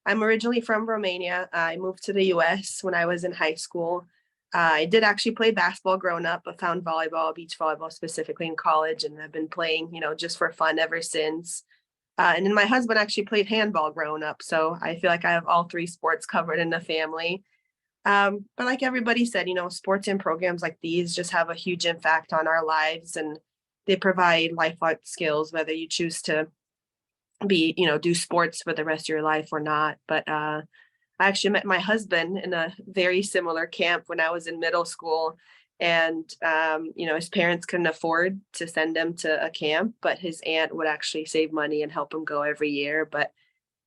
I'm originally from Romania. I moved to the US when I was in high school. I did actually play basketball growing up, but found volleyball, beach volleyball specifically in college, and I've been playing, just for fun ever since. And then my husband actually played handball growing up. So I feel like I have all three sports covered in the family. But like everybody said, sports and programs like these just have a huge impact on our lives, and they provide lifelong skills, whether you choose to be, do sports for the rest of your life or not. But I actually met my husband in a very similar camp when I was in middle school. And, his parents couldn't afford to send him to a camp, but his aunt would actually save money and help him go every year.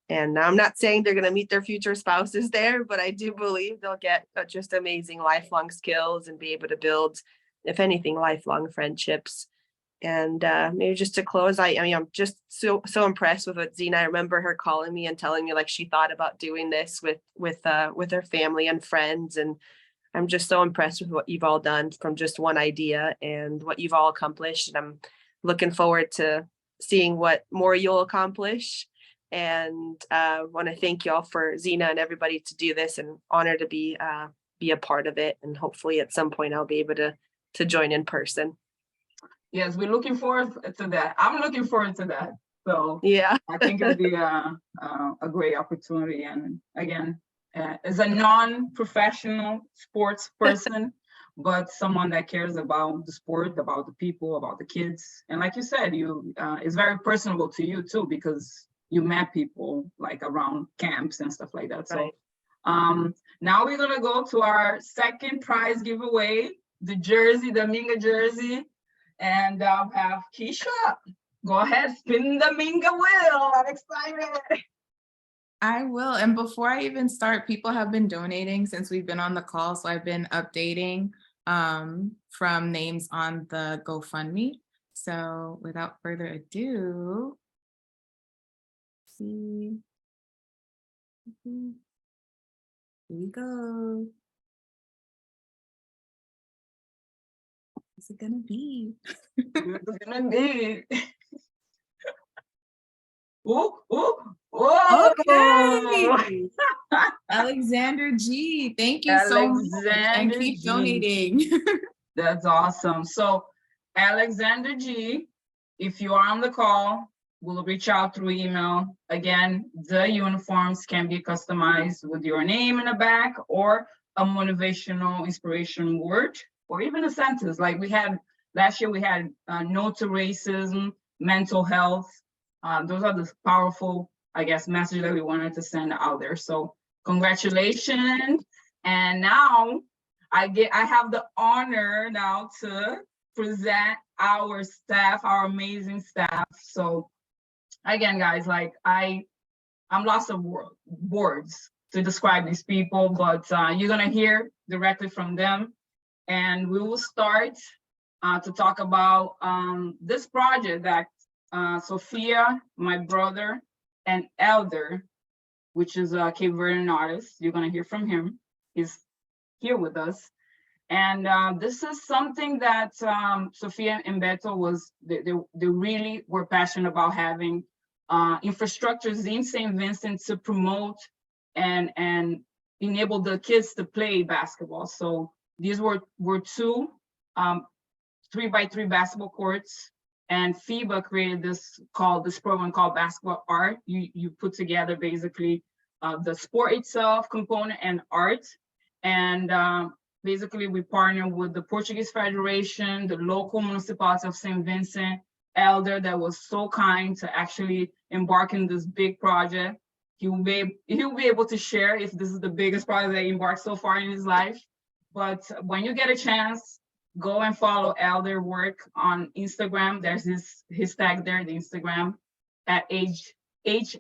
And I'm not saying they're going to meet their future spouses there, but I do believe they'll get just amazing lifelong skills and be able to build, if anything, lifelong friendships. And maybe just to close, I'm just so impressed with what Zena. I remember her calling me and telling me like she thought about doing this with her family and friends. And I'm just so impressed with what you've all done from just one idea and what you've all accomplished. And I'm looking forward to seeing what more you'll accomplish. And want to thank y'all for Zena and everybody to do this, and honored to be a part of it. And hopefully at some point I'll be able to join in person. Yes, we're looking forward to that. I'm looking forward to that. So yeah, I think it'll be a great opportunity. And again, as a non-professional sports person, but someone that cares about the sport, about the people, about the kids. And like you said, it's very personable to you too, because you met people like around camps and stuff like that. Right. So now we're gonna go to our second prize giveaway, the jersey, the AMINGA jersey. And I'll have Keisha. Go ahead, spin the AMINGA wheel. I'm excited. I will. And before I even start, people have been donating since we've been on the call. So I've been updating from names on the GoFundMe. So without further ado, here we go. What's it gonna be? What's it gonna be? Ooh. Okay. Alexander G. Thank you so much. And keep donating. That's awesome. So Alexander G, if you are on the call, we'll reach out through email. Again, the uniforms can be customized with your name in the back, or a motivational, inspirational word, or even a sentence. Like last year, we had no to racism, mental health. Those are the powerful, I guess, message that we wanted to send out there. So congratulations. And now I have the honor now to present our staff, our amazing staff. So again, guys, like I'm lost of words to describe these people, but you're gonna hear directly from them. And we will start to talk about this project that Sophia, my brother, and Elder, which is a Cape Verde artist, you're gonna hear from him, is here with us. And this is something that Sophia and Beto they really were passionate about having infrastructures in St. Vincent to promote and enable the kids to play basketball. So these were two 3x3 basketball courts, and FIBA created this program called Basketball Art. You put together basically the sport itself component and art, and basically we partner with the Portuguese Federation, the local municipality of St. Vincent, Elder, that was so kind to actually embark in this big project. He'll be able to share if this is the biggest project that he embarked so far in his life. But when you get a chance, go and follow Elder work on Instagram. There's his tag there, the Instagram at HJC_art.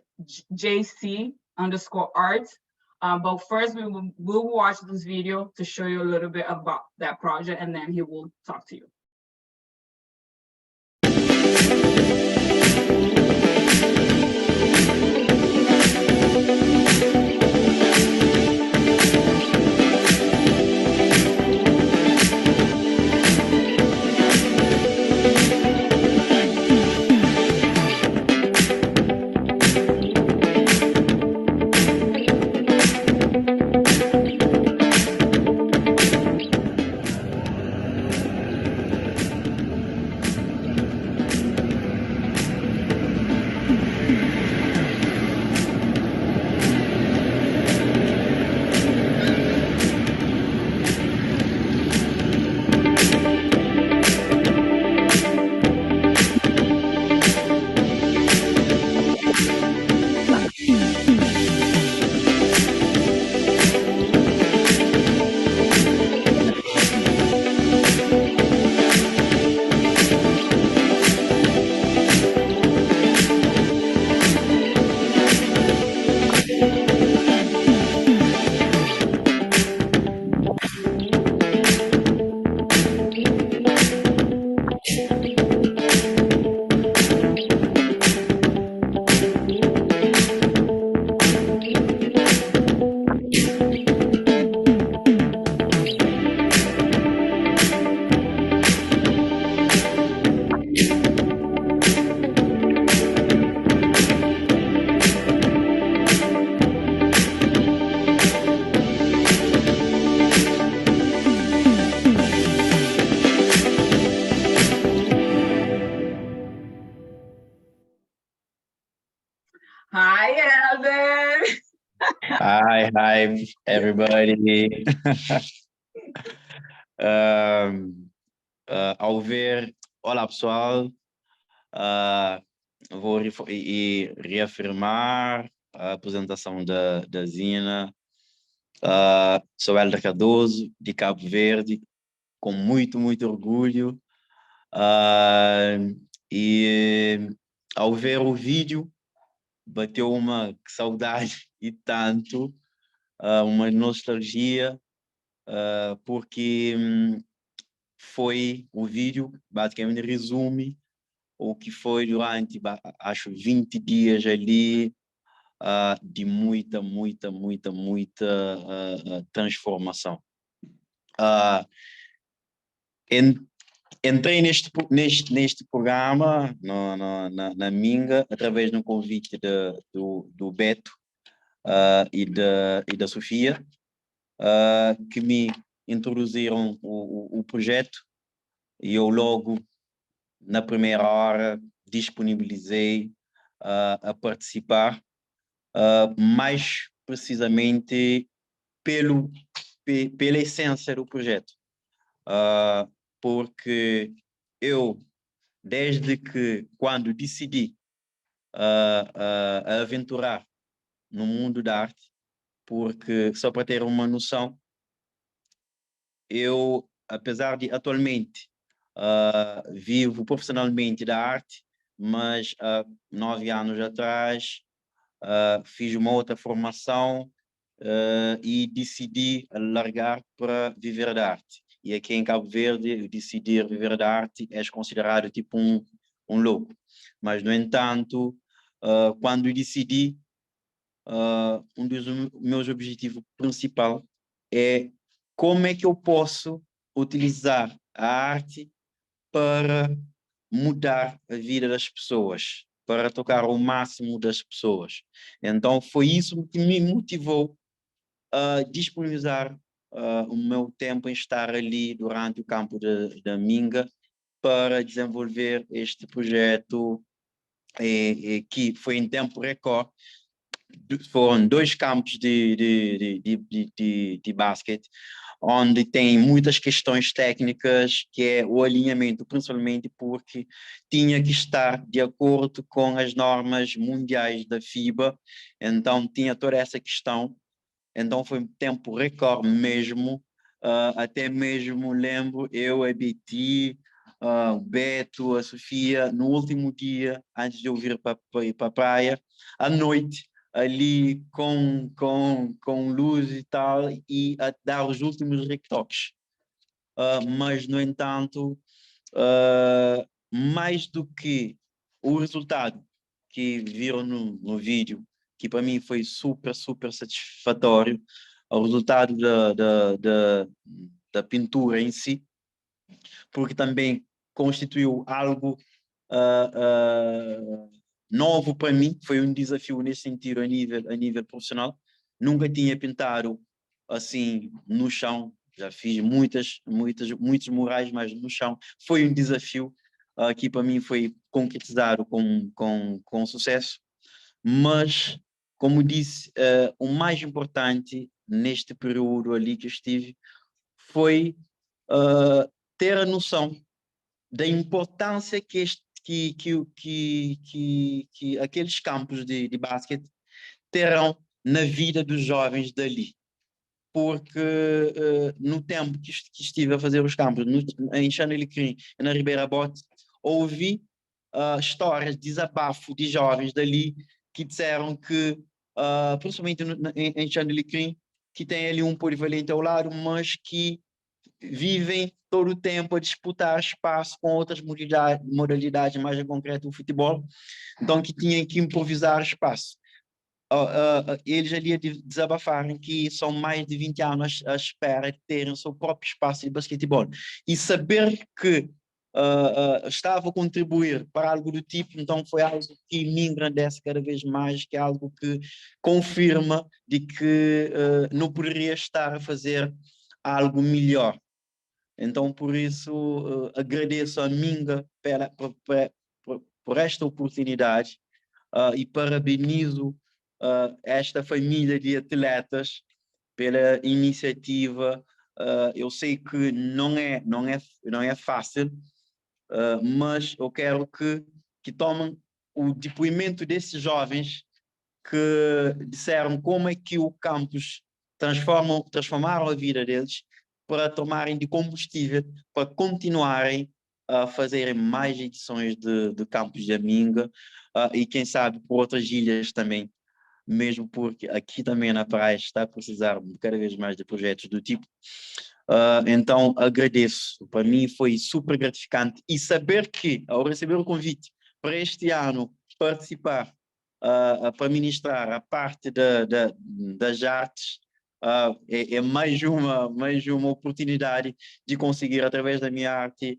But first we'll watch this video to show you a little bit about that project, and then he will talk to you. Hi, Elder. Hi, everybody. Ao ver, olá pessoal, vou reafirmar a apresentação da Zina. Sou Helder Cardoso, de Cabo Verde, com muito orgulho. E ao ver o vídeo, bateu uma saudade e tanto, uma nostalgia, porque foi o vídeo, basicamente resume o que foi durante, acho, 20 dias ali, de muita transformação. Entrei neste programa, na AMINGA, através de um convite do Beto e da Sofia, que me introduziram o projeto, e eu logo, na primeira hora, disponibilizei a participar, mais precisamente pela essência do projeto. Porque eu, desde que quando decidi aventurar no mundo da arte, porque só para ter uma noção, eu, apesar de atualmente vivo profissionalmente da arte, mas há 9 anos atrás fiz uma outra formação e decidi largar para viver da arte. E aqui em Cabo Verde, decidir viver da arte é considerado tipo um louco. Mas, no entanto, quando decidi, um dos meus objetivos principais é como é que eu posso utilizar a arte para mudar a vida das pessoas, para tocar o máximo das pessoas. Então, foi isso que me motivou a disponibilizar o meu tempo em estar ali durante o campo da AMINGA para desenvolver este projeto que foi em tempo recorde. Foram 2 campos de basquete, onde tem muitas questões técnicas, que é o alinhamento, principalmente porque tinha que estar de acordo com as normas mundiais da FIBA, então tinha toda essa questão. Então foi um tempo recorde mesmo até mesmo lembro eu, a Betty, o Beto, a Sofia, no último dia, antes de eu vir para a praia, à noite, ali com luz e tal, e a dar os últimos retoques. Mas, no entanto, mais do que o resultado que viram no vídeo, que para mim foi super, super satisfatório, o resultado da pintura em si, porque também constituiu algo novo para mim, foi um desafio nesse sentido a nível profissional. Nunca tinha pintado assim no chão, já fiz muitos murais, mas no chão foi um desafio que para mim foi concretizado com sucesso. Mas, como disse, o mais importante neste período ali que estive foi ter a noção da importância que aqueles campos de basquete terão na vida dos jovens dali. Porque no tempo que estive a fazer os campos em Xanalicrim e na Ribeira Bote, ouvi histórias de desabafo de jovens dali que disseram que, principalmente em Xanalicrim, que tem ali um polivalente ao lado, mas que vivem todo o tempo a disputar espaço com outras modalidades, mais em concreto o futebol, então que tinham que improvisar espaço. Eles ali desabafaram que são mais de 20 anos à espera de terem o seu próprio espaço de basquetebol. E saber que estava a contribuir para algo do tipo, então foi algo que me engrandece cada vez mais, que é algo que confirma de que não poderia estar a fazer algo melhor. Então, por isso, agradeço a AMINGA por esta oportunidade e parabenizo esta família de atletas pela iniciativa. Eu sei que não é fácil, mas eu quero que tomem o depoimento desses jovens que disseram como é que o campus transformaram a vida deles para tomarem de combustível, para continuarem a fazerem mais edições de campos de AMINGA e quem sabe por outras ilhas também, mesmo porque aqui também na praia está a precisar cada vez mais de projetos do tipo. Então agradeço, para mim foi super gratificante e saber que ao receber o convite para este ano participar para ministrar a parte das artes, é mais uma oportunidade de conseguir, através da minha arte,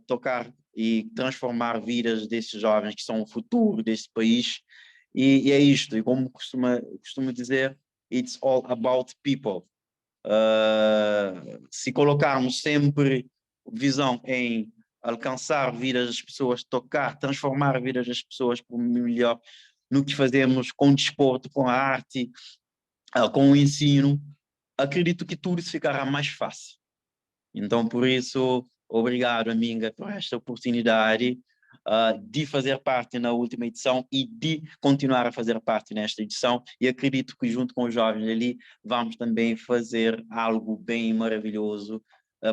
tocar e transformar vidas desses jovens que são o futuro deste país. E é isto, e como costumo dizer, it's all about people. Se colocarmos sempre visão em alcançar vidas das pessoas, tocar, transformar vidas das pessoas para o melhor no que fazemos com o desporto, com a arte, com o ensino, acredito que tudo isso ficará mais fácil. Então, por isso, obrigado, AMINGA, por esta oportunidade de fazer parte na última edição e de continuar a fazer parte nesta edição. E acredito que, junto com os jovens ali, vamos também fazer algo bem maravilhoso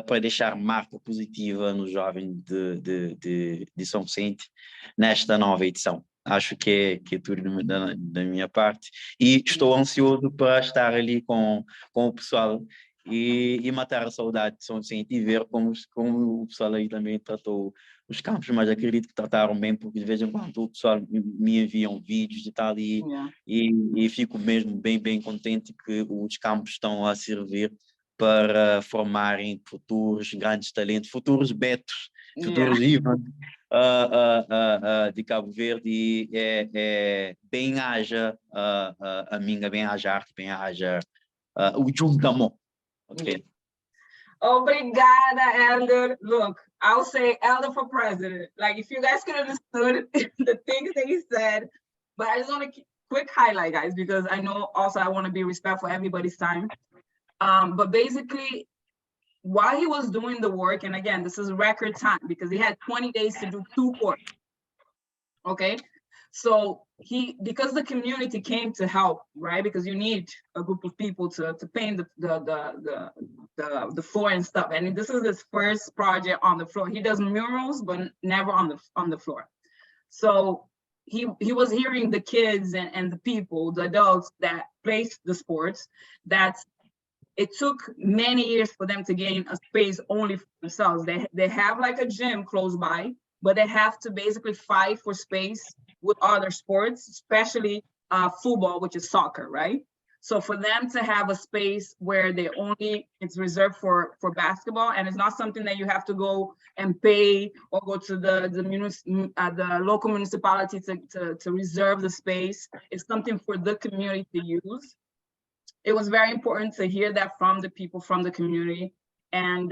para deixar marca positiva nos jovens de São Vicente nesta nova edição. Acho que é tudo da minha parte e estou ansioso para estar ali com o pessoal e matar a saudade de São Vicente e ver como o pessoal aí também tratou os campos, mas acredito que trataram bem, porque de vez em quando o pessoal me enviam vídeos e tal, e fico mesmo bem contente que os campos estão a servir para formarem futuros grandes talentos, futuros Betos, futuros Ivan de Cabo Verde, e bem haja AMINGA, bem haja arte, bem haja o Juntamo. Okay. Obrigada, Elder. Look, I'll say Elder for president. Like, if you guys could understood the things that he said, but I just want to quick highlight, guys, because I know also I want to be respectful of everybody's time. But basically, while he was doing the work, and again, this is record time because he had 20 days to do 2 courts. Okay, So because the community came to help, right? Because you need a group of people to paint the floor and stuff. And this is his first project on the floor. He does murals, but never on the floor. So he was hearing the kids and the people, the adults that play the sports, that it took many years for them to gain a space only for themselves. They have like a gym close by, but they have to basically fight for space with other sports, especially football, which is soccer, right? So for them to have a space where it's reserved for basketball, and it's not something that you have to go and pay or go to the local municipality to reserve the space. It's something for the community to use. It was very important to hear that from the people from the community. And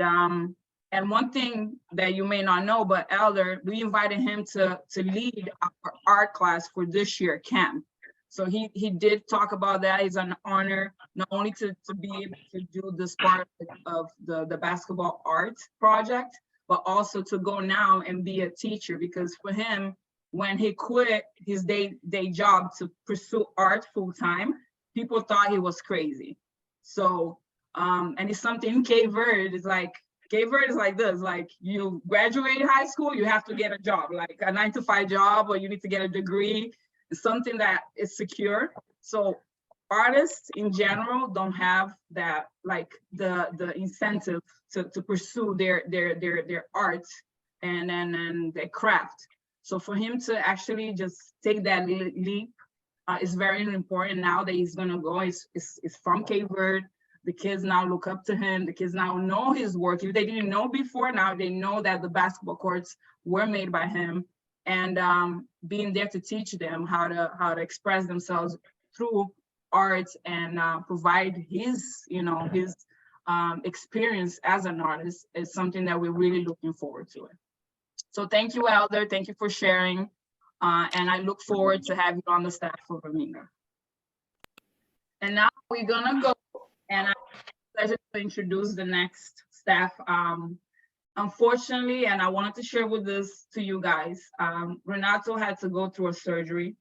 one thing that you may not know, but Elder, we invited him to lead our art class for this year camp. So he did talk about that. It's an honor not only to be able to do this part of the basketball art project, but also to go now and be a teacher, because for him, when he quit his day job to pursue art full time, people thought he was crazy. So, and it's something in Cape Verde, Cape Verde is like this, like you graduate high school, you have to get a job, like a 9-to-5 job, or you need to get a degree. It's something that is secure. So artists in general don't have that, like the incentive to pursue their art and their craft. So for him to actually just take that leap is very important. Now that he's gonna go, is from Cape Verde. The kids now look up to him. The kids now know his work. If they didn't know before, now they know that the basketball courts were made by him. And being there to teach them how to express themselves through art and provide his experience as an artist is something that we're really looking forward to. So thank you, Elder. Thank you for sharing. And I look forward to have you on the staff for AMINGA. And now we're gonna go, and I'm excited to introduce the next staff. Unfortunately, and I wanted to share with this to you guys, Renato had to go through a surgery,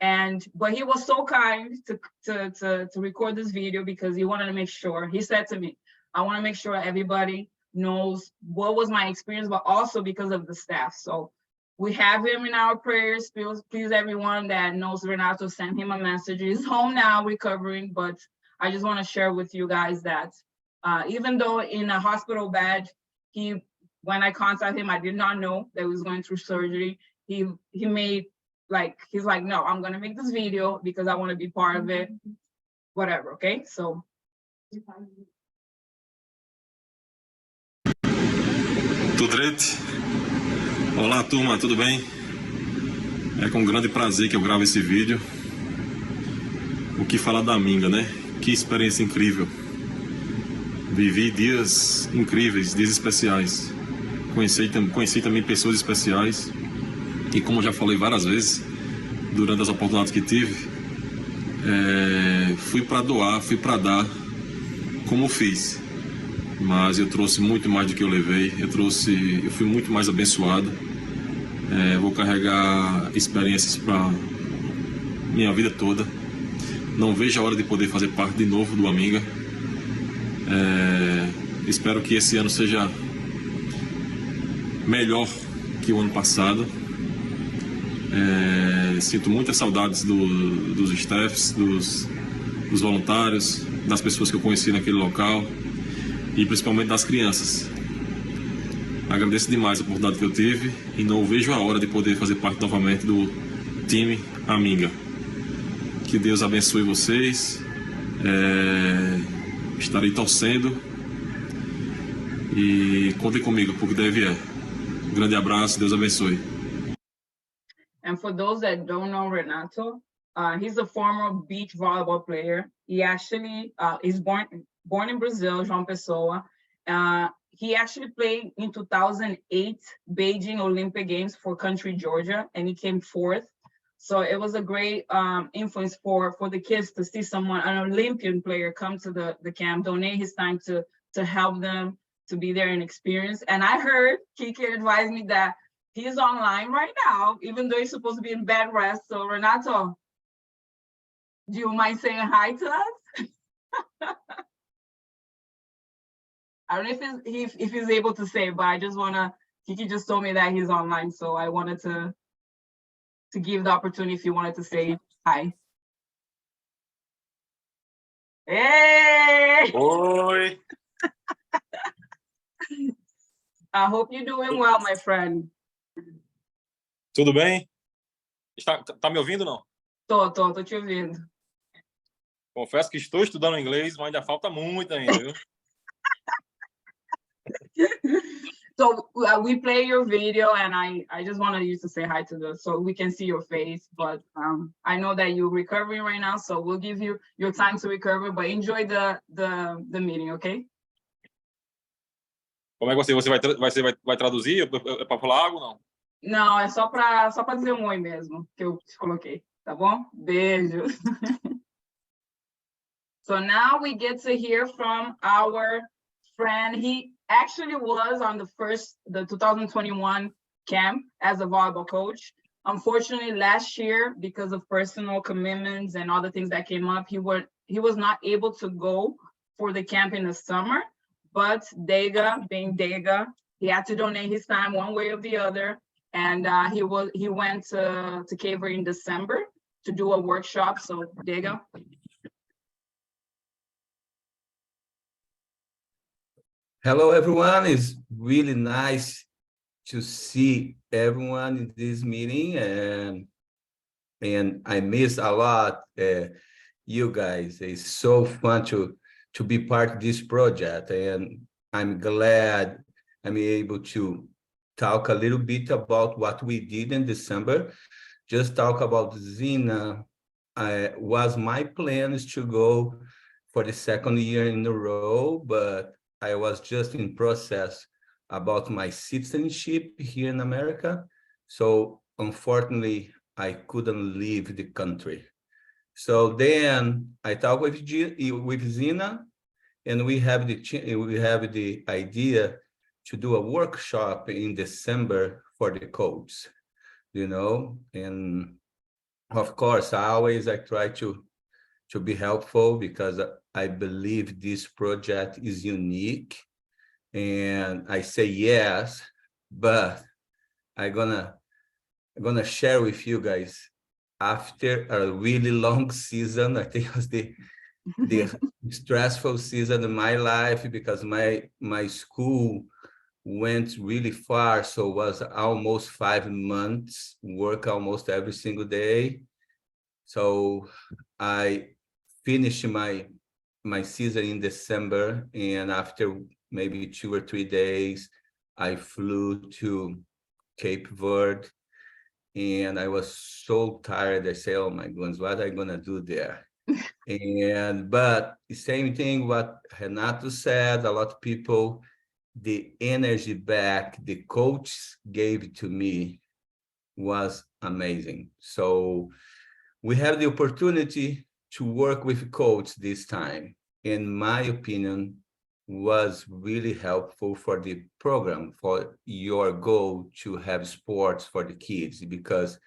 but he was so kind to record this video because he wanted to make sure. He said to me, I want to make sure everybody knows what was my experience, but also because of the staff. So we have him in our prayers. Please everyone that knows Renato, send him a message. He's home now recovering, but I just want to share with you guys that even though in a hospital bed, when I contacted him, I did not know that he was going through surgery. He's like, no, I'm gonna make this video because I want to be part of it, whatever, okay? So. Tudo direito? Olá, turma, tudo bem? É com grande prazer que eu gravo esse vídeo. O que falar da AMINGA, né? Que experiência incrível. Vivi dias incríveis, dias especiais. Conheci também pessoas especiais. E como já falei várias vezes, durante as oportunidades que tive, fui para doar, fui para dar, como fiz. Mas eu trouxe muito mais do que eu levei. Eu fui muito mais abençoado. Vou carregar experiências para minha vida toda. Não vejo a hora de poder fazer parte de novo do AMINGA. Espero que esse ano seja melhor que o ano passado. Sinto muitas saudades dos staffs, dos voluntários, das pessoas que eu conheci naquele local e principalmente das crianças. Agradeço demais a oportunidade que eu tive e não vejo a hora de poder fazer parte novamente do time AMINGA. Que Deus abençoe vocês. Estarei torcendo e contem comigo porque deve grande abraço, Deus abençoe. And for those that don't know Renato, he's a former beach volleyball player. He actually is born in Brazil, João Pessoa. He actually played in 2008 Beijing Olympic Games for country Georgia, and he came fourth. So it was a great influence for the kids to see an Olympian player come to the camp, donate his time to help them to be there and experience. And I heard Kiki advised me that he's online right now, even though he's supposed to be in bed rest. So Renato, do you mind saying hi to us? I don't know if he's able to say, but I just wanna, Kiki just told me that he's online, so I wanted to give the opportunity if you wanted to say hi. Hey! Oi! I hope you're doing well, my friend. Tudo bem? Tá me ouvindo, não? Tô te ouvindo. Confesso que estou estudando inglês, mas ainda falta muito ainda, viu? So we play your video, and I just wanted you to say hi to us so we can see your face. But I know that you're recovering right now, so we'll give you your time to recover. But enjoy the meeting, okay? Como é que você vai traduzir? É para falar algo, não? Não, é só para dizer um oi mesmo que eu te coloquei, tá bom? Beijo. So now we get to hear from our friend. He actually was on the 2021 camp as a volleyball coach. Unfortunately, last year, because of personal commitments and all the things that came up, he was not able to go for the camp in the summer. But Dega, being Dega, he had to donate his time one way or the other. And he went to Cape Verde in December to do a workshop. So Dega. Hello, everyone. It's really nice to see everyone in this meeting, and I miss a lot you guys. It's so fun to be part of this project, and I'm glad I'm able to talk a little bit about what we did in December. Just talk about Zina. Was my plan is to go for the second year in a row, but I was just in process about my citizenship here in America. So unfortunately, I couldn't leave the country. So then I talked with Zina, and we have the idea to do a workshop in December for the coaches, and of course, I try to be helpful because I believe this project is unique, and I say yes, but I'm gonna share with you guys after a really long season. I think it was the stressful season in my life because my school went really far, so it was almost 5 months work almost every single day. So I finished my season in December, and after maybe 2 or 3 days, I flew to Cape Verde, and I was so tired. I say, "Oh my goodness, what am I gonna do there?" But the same thing what Renato said, a lot of people, the energy back the coach gave to me was amazing. So we have the opportunity to work with coach this time. In my opinion, was really helpful for the program, for your goal to have sports for the kids, because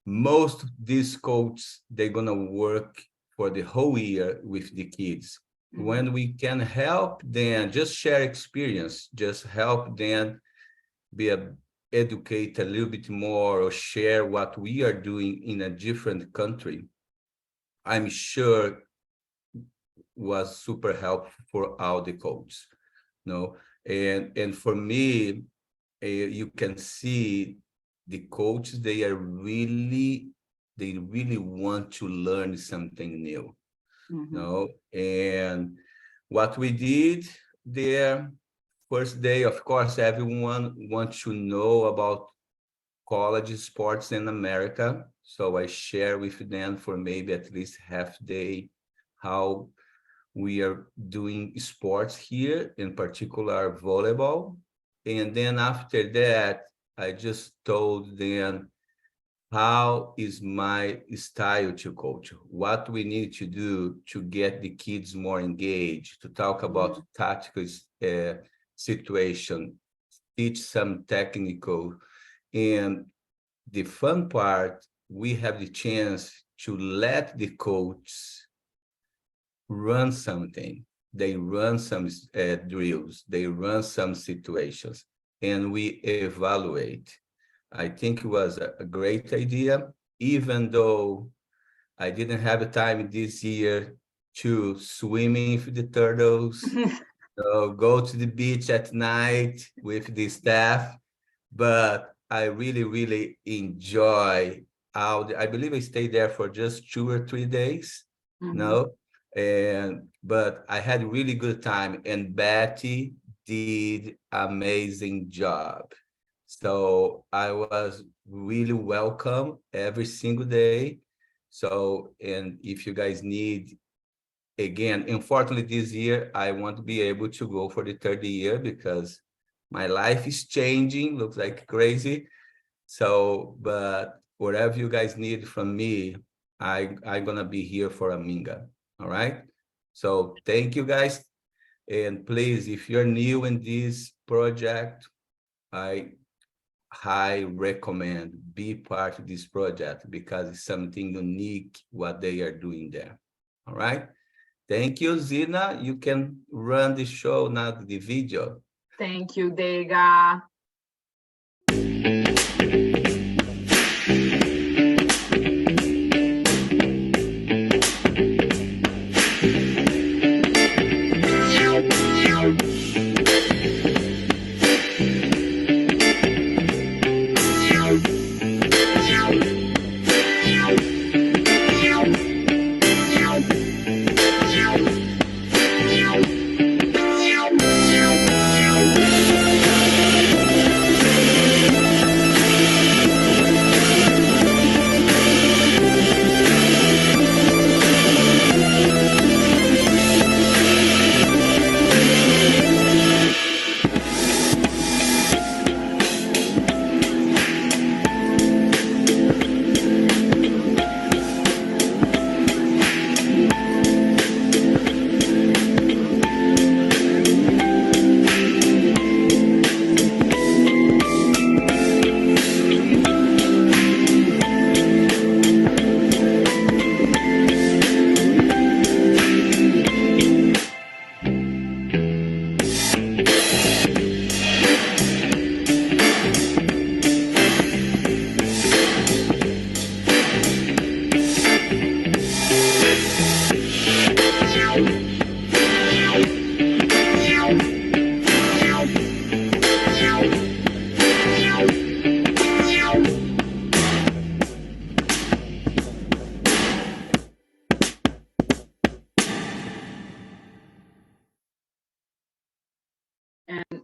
most of these coaches, they're gonna work for the whole year with the kids. When we can help them, just share experience, just help them educate a little bit more or share what we are doing in a different country, I'm sure was super helpful for all the coaches. And for me, you can see the coaches, they really want to learn something new. And what we did there, first day, of course, everyone wants to know about college sports in America. So I share with them for maybe at least half day how we are doing sports here, in particular volleyball. And then after that, I just told them how is my style to coach, what we need to do to get the kids more engaged, to talk about tactical situation, teach some technical And the fun part, we have the chance to let the coach run something. They run some drills, they run some situations, and we evaluate. I think it was a great idea, even though I didn't have time this year to swimming with the turtles, go to the beach at night with the staff, but I really, really enjoy I believe I stayed there for just 2 or 3 days, but I had a really good time, and Betty did amazing job. So I was really welcome every single day. So, and if you guys need, again, unfortunately this year, I want to be able to go for the 3rd year because my life is changing, looks like crazy. So, but whatever you guys need from me, I'm gonna be here for AMINGA, all right? So thank you guys. And please, if you're new in this project, I highly recommend be part of this project because it's something unique what they are doing there, all right? Thank you, Zina. You can run the show now, the video. Thank you, Dega.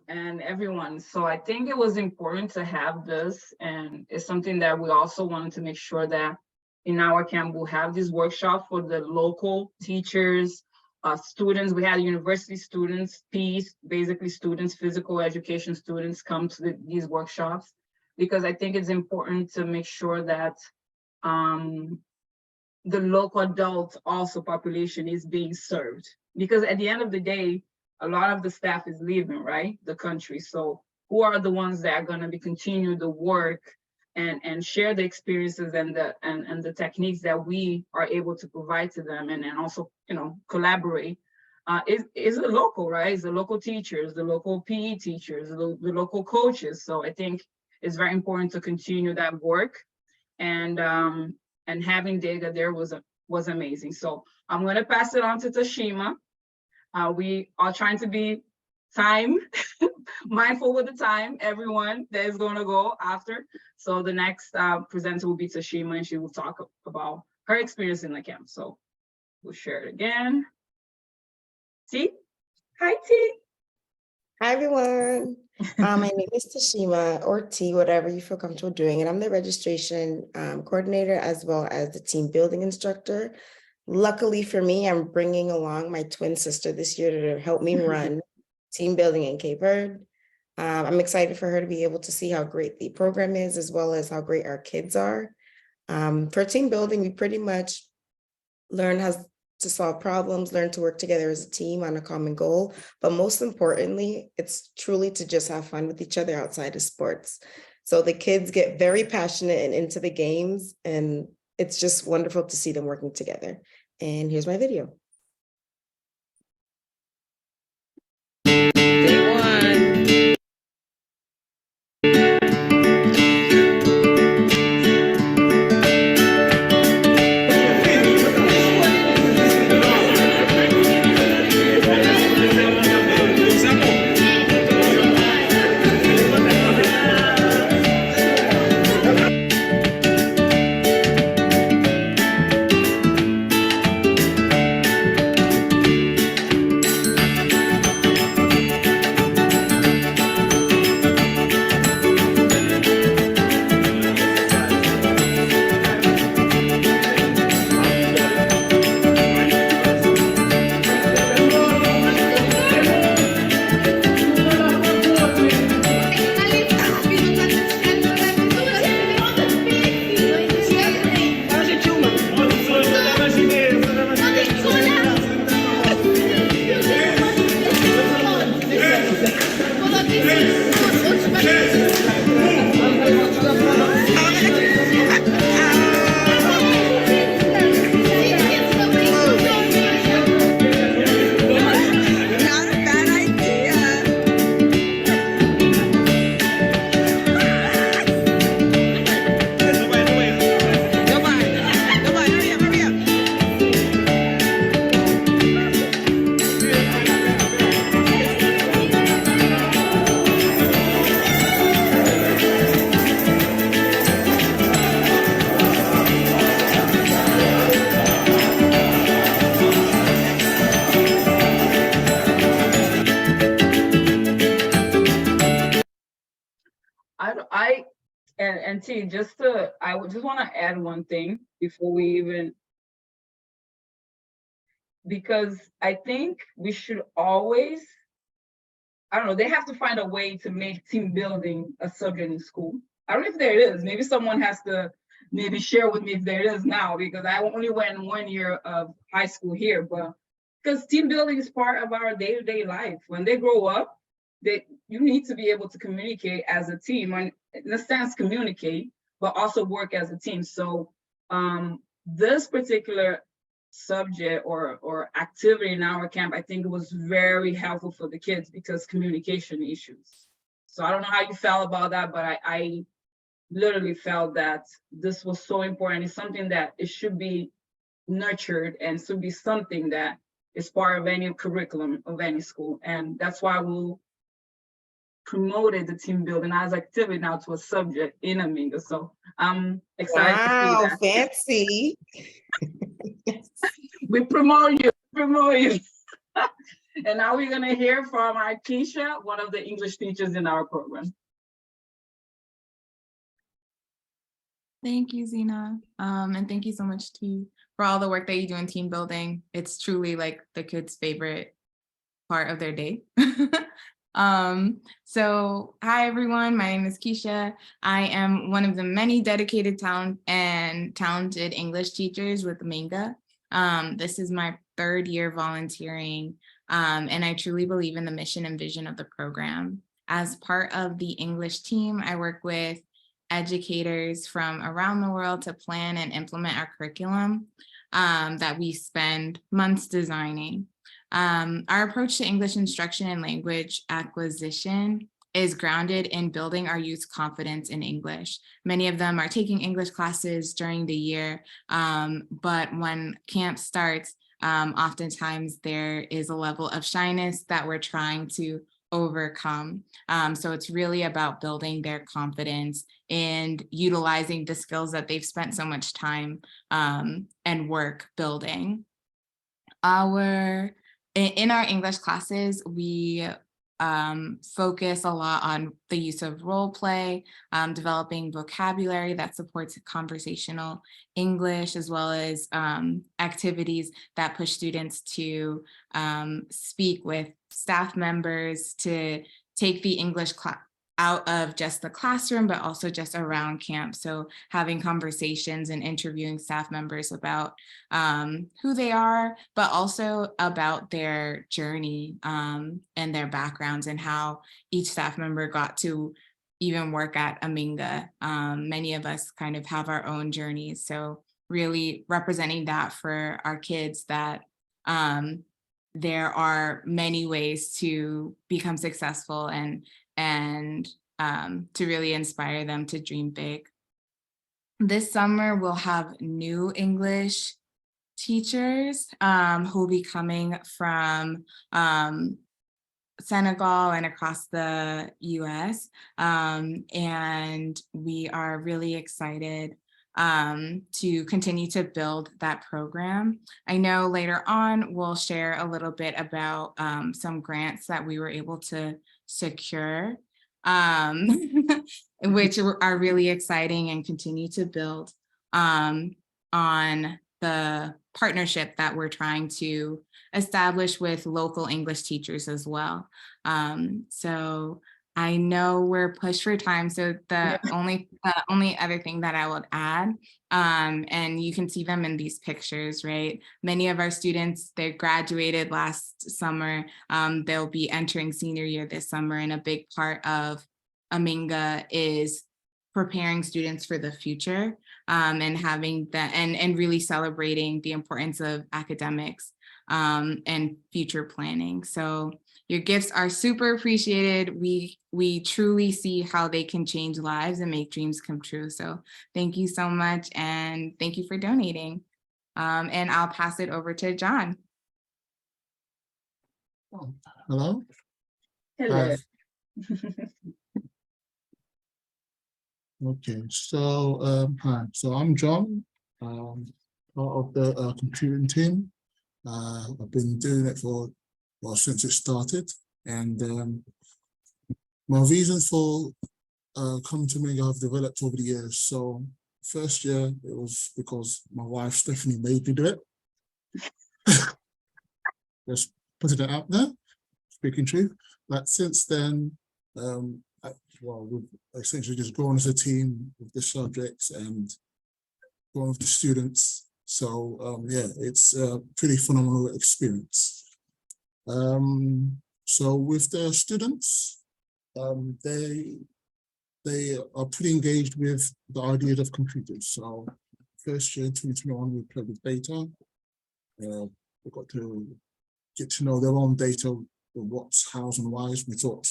And everyone. So I think it was important to have this, and it's something that we also wanted to make sure that in our camp we'll have this workshop for the local teachers, students. We had university students, PEs, basically students, physical education students come to these workshops, because I think it's important to make sure that the local adult also population is being served, because at the end of the day, a lot of the staff is leaving, right, the country. So who are the ones that are going to be continue the work and share the experiences and the techniques that we are able to provide to them, and also, you know, collaborate, is the local, right? It's the local teachers, the local PE teachers, the local coaches. So I think it's very important to continue that work, and having Dega there was amazing. So I'm going to pass it on to Tashima. We are trying to be mindful with the time, everyone that is going to go after. So the next presenter will be Tashima, and she will talk about her experience in the camp. So we'll share it again. T? Hi, T. Hi, everyone. My name is Tashima, or T, whatever you feel comfortable doing, and I'm the registration coordinator as well as the team building instructor. Luckily for me, I'm bringing along my twin sister this year to help me run team building in Cape Verde. I'm excited for her to be able to see how great the program is, as well as how great our kids are. For team building, we pretty much learn how to solve problems, learn to work together as a team on a common goal. But most importantly, it's truly to just have fun with each other outside of sports. So the kids get very passionate and into the games, and it's just wonderful to see them working together. And here's my video. And T, I would just want to add one thing before we even, because I think we should always, I don't know, they have to find a way to make team building a subject in school. I don't know if there is, maybe someone has to maybe share with me if there is now, because I only went 1 year of high school here, but because team building is part of our day-to-day life. When they grow up, you need to be able to communicate as a team, and in a sense communicate, but also work as a team. So this particular subject or activity in our camp, I think it was very helpful for the kids because communication issues. So I don't know how you felt about that, but I literally felt that this was so important. It's something that it should be nurtured and should be something that is part of any curriculum of any school. And that's why we'll promoted the team building as activity now to a subject in AMINGA. So I'm excited to see that. Fancy. We promote you. And now we're gonna hear from our Keisha, one of the English teachers in our program. Thank you, Zena. And thank you so much, T, for all the work that you do in team building. It's truly like the kids' favorite part of their day. So hi everyone, my name is Keisha. I am one of the many dedicated talented English teachers with AMINGA. This is my 3rd year volunteering, and I truly believe in the mission and vision of the program. As part of the English team, I work with educators from around the world to plan and implement our curriculum that we spend months designing. Our approach to English instruction and language acquisition is grounded in building our youth's confidence in English. Many of them are taking English classes during the year, but when camp starts, oftentimes there is a level of shyness that we're trying to overcome. So it's really about building their confidence and utilizing the skills that they've spent so much time and work building. In our English classes, we focus a lot on the use of role play, developing vocabulary that supports conversational English, as well as activities that push students to speak with staff members, to take the English class out of just the classroom, but also just around camp. So having conversations and interviewing staff members about who they are, but also about their journey and their backgrounds and how each staff member got to even work at AMINGA. Many of us kind of have our own journeys. So really representing that for our kids, that there are many ways to become successful and to really inspire them to dream big. This summer, we'll have new English teachers who will be coming from Senegal and across the US. And we are really excited to continue to build that program. I know later on we'll share a little bit about some grants that we were able to secure, which are really exciting, and continue to build on the partnership that we're trying to establish with local English teachers as well. So I know we're pushed for time, so the only other thing that I would add, and you can see them in these pictures, right? Many of our students, they graduated last summer. They'll be entering senior year this summer, and a big part of AMINGA is preparing students for the future, and having that, and really celebrating the importance of academics and future planning. So your gifts are super appreciated. We truly see how they can change lives and make dreams come true. So thank you so much, and thank you for donating. And I'll pass it over to John. Hello. Hello. Okay, so hi. So I'm John, part of the computing team. I've been doing it since it started, and my reasons for coming to AMINGA have developed over the years. So first year it was because my wife Stephanie made me do it. Just putting it out there, speaking truth. But since then, we've essentially just grown as a team with the subjects and grown with the students. So yeah, it's a pretty phenomenal experience. So with the students, they are pretty engaged with the ideas of computers. So first year, 2021, we played with data. We got to get to know their own data, the what's, hows, and whys. We thought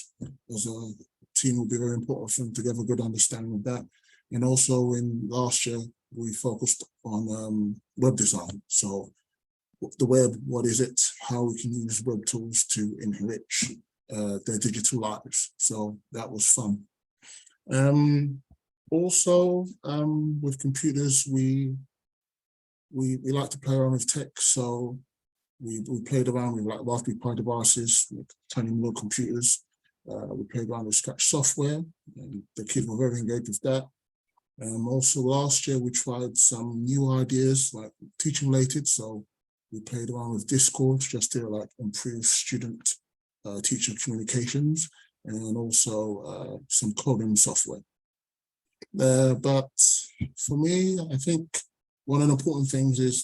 as a team would be very important for them to get a good understanding of that. And also in last year, we focused on web design. So the web, what is it? How we can use web tools to enrich their digital lives. So that was fun. Also, with computers, we like to play around with tech. So we played around with like Raspberry Pi devices, with tiny little computers. We played around with Scratch software, and the kids were very engaged with that. Also last year, we tried some new ideas, like teaching related. So we played around with Discord just to like improve student teacher communications, and also some coding software. But for me, I think one of the important things is,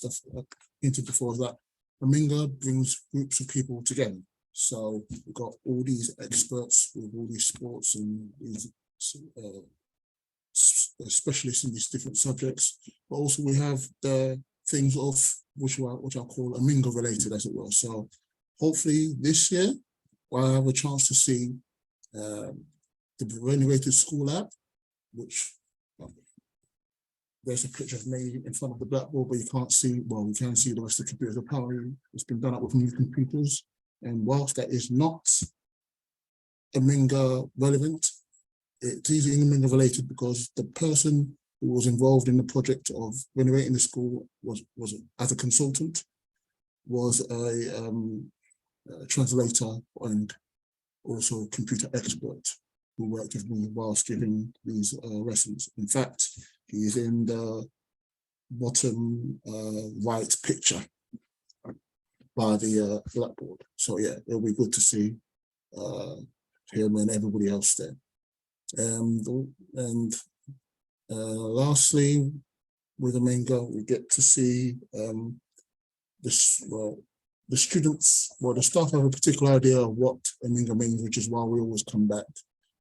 hinted before, is that AMINGA brings groups of people together. So we've got all these experts with all these sports and these specialists in these different subjects, but also we have the things of which I'll call AMINGA related, as it were. So hopefully this year I'll have a chance to see the renovated school lab, which there's a picture of me in front of the blackboard, but you can't see, well, we can see the rest of the computers. Apparently it's been done up with new computers. And whilst that is not AMINGA relevant, it is AMINGA related because the person who was involved in the project of renovating the school was as a consultant, was a translator and also a computer expert who worked with me whilst giving these lessons. In fact, he is in the bottom right picture by the blackboard. So yeah, it'll be good to see him and everybody else there. And lastly, with AMINGA, we get to see the students, the staff have a particular idea of what AMINGA means, which is why we always come back.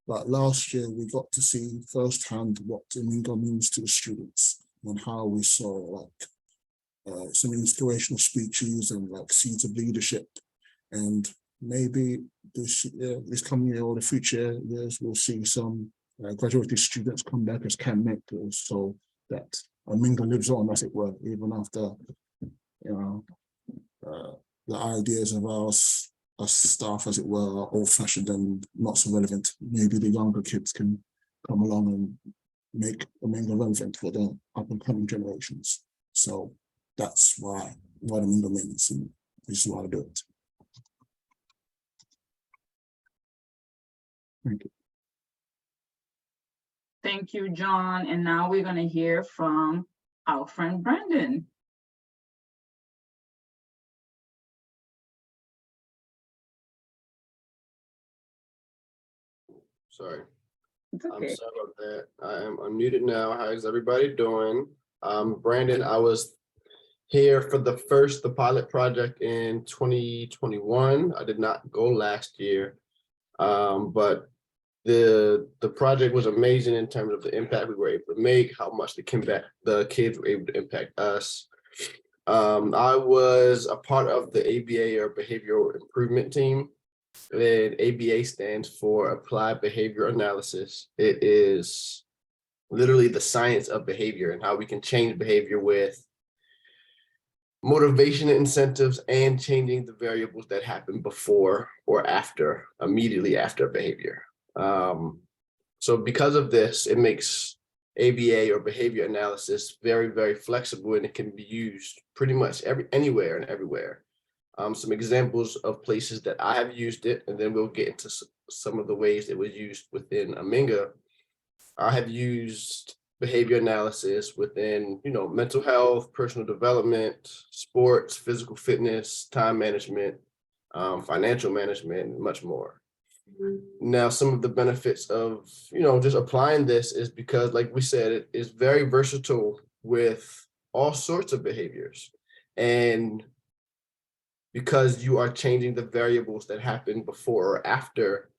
But last year we got to see firsthand what AMINGA means to the students and how we saw some inspirational speeches and seeds of leadership. And maybe this coming year or the future years, we'll see some graduated students come back as camp mentors, so that AMINGA lives on, as it were, even after the ideas of us staff, as it were, are old-fashioned and not so relevant. Maybe the younger kids can come along and make AMINGA relevant for the up-and-coming generations. So that's what AMINGA means, and this is why I do it. Thank you. Thank you, John. And now we're going to hear from our friend Brandon. Sorry. It's okay. I'm sorry about that. I am unmuted now. How's everybody doing? Brandon, I was here for the pilot project in 2021. I did not go last year, but the project was amazing in terms of the impact we were able to make, how much the kids were able to impact us. I was a part of the ABA, or Behavioral Improvement Team. And ABA stands for Applied Behavior Analysis. It is literally the science of behavior and how we can change behavior with motivation, incentives, and changing the variables that happen before or after, immediately after behavior. So because of this, it makes ABA, or behavior analysis, very, very flexible, and it can be used pretty much anywhere and everywhere. Some examples of places that I have used it, and then we'll get into some of the ways it was used within AMINGA. I have used behavior analysis within, mental health, personal development, sports, physical fitness, time management, financial management, and much more. Now, some of the benefits of, just applying this is because, like we said, it is very versatile with all sorts of behaviors. And because you are changing the variables that happen before or after,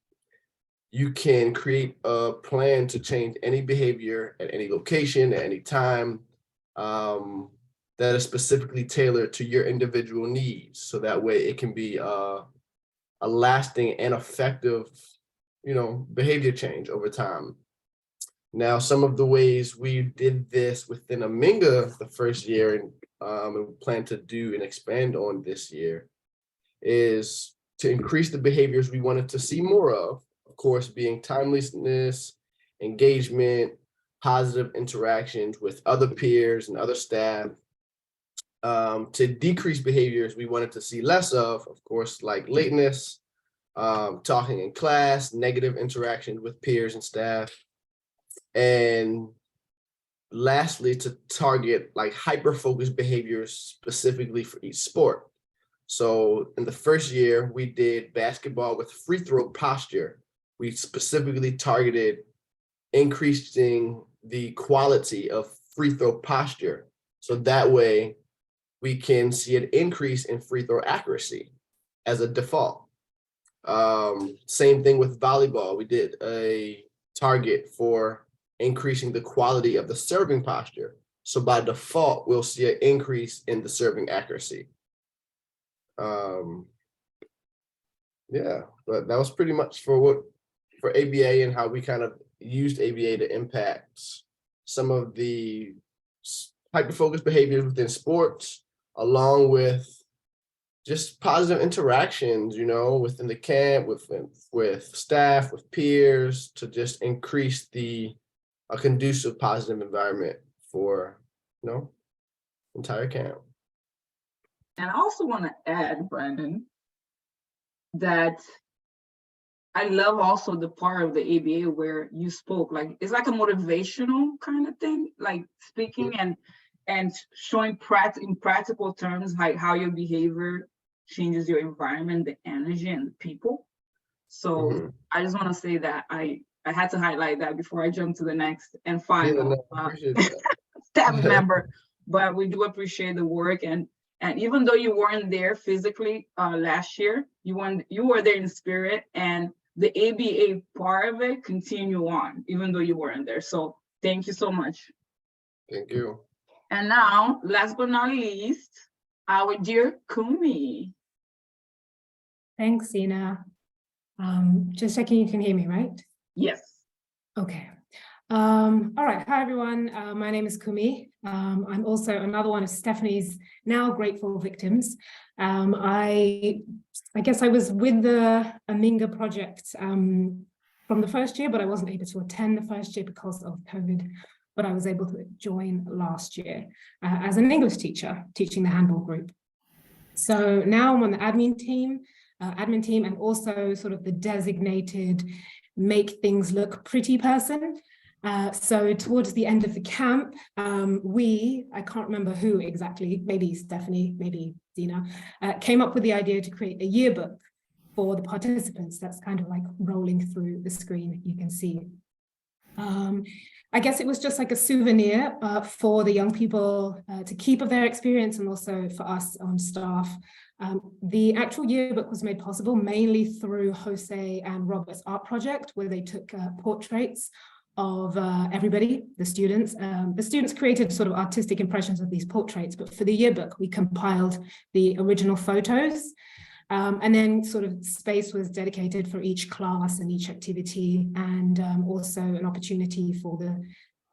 you can create a plan to change any behavior at any location, at any time, that is specifically tailored to your individual needs. So that way it can be a lasting and effective, behavior change over time. Now, some of the ways we did this within AMINGA the first year, and we plan to do and expand on this year, is to increase the behaviors we wanted to see more of course, being timeliness, engagement, positive interactions with other peers and other staff. To decrease behaviors we wanted to see less of course, like lateness, talking in class, negative interactions with peers and staff. And lastly, to target like hyper-focused behaviors specifically for each sport. So in the first year, we did basketball with free throw posture. We specifically targeted increasing the quality of free throw posture. So that way we can see an increase in free throw accuracy as a default. Same thing with volleyball. We did a target for increasing the quality of the serving posture. So by default, we'll see an increase in the serving accuracy. Yeah, but that was pretty much for ABA and how we kind of used ABA to impact some of the hyper-focused behaviors within sports, along with just positive interactions, within the camp, with staff, with peers, to just increase a conducive, positive environment for, entire camp. And I also want to add, Brandon, that I love also the part of the ABA where you spoke, like, it's like a motivational kind of thing, like speaking and showing in practical terms, like how your behavior changes your environment, the energy and the people. So I just want to say that I had to highlight that before I jump to the next and final staff member. But we do appreciate the work, and even though you weren't there physically last year, you were there in spirit, and the ABA part of it continue on, even though you weren't there. So thank you so much. Thank you. And now, last but not least, our dear Kumi. Thanks, Zina. Just checking you can hear me, right? Yes. Okay. All right. Hi, everyone. My name is Kumi. I'm also another one of Stephanie's now grateful victims. I guess I was with the AMINGA project from the first year, but I wasn't able to attend the first year because of COVID. But I was able to join last year as an English teacher, teaching the handball group. So now I'm on the admin team, and also sort of the designated make things look pretty person. So towards the end of the camp, I can't remember who exactly, maybe Stephanie, maybe Dina, came up with the idea to create a yearbook for the participants. That's kind of like rolling through the screen, you can see. I guess it was just like a souvenir for the young people to keep of their experience, and also for us on staff. The actual yearbook was made possible mainly through Jose and Robert's art project, where they took portraits of everybody, the students. The students created sort of artistic impressions of these portraits, but for the yearbook, we compiled the original photos. And then sort of space was dedicated for each class and each activity, and also an opportunity for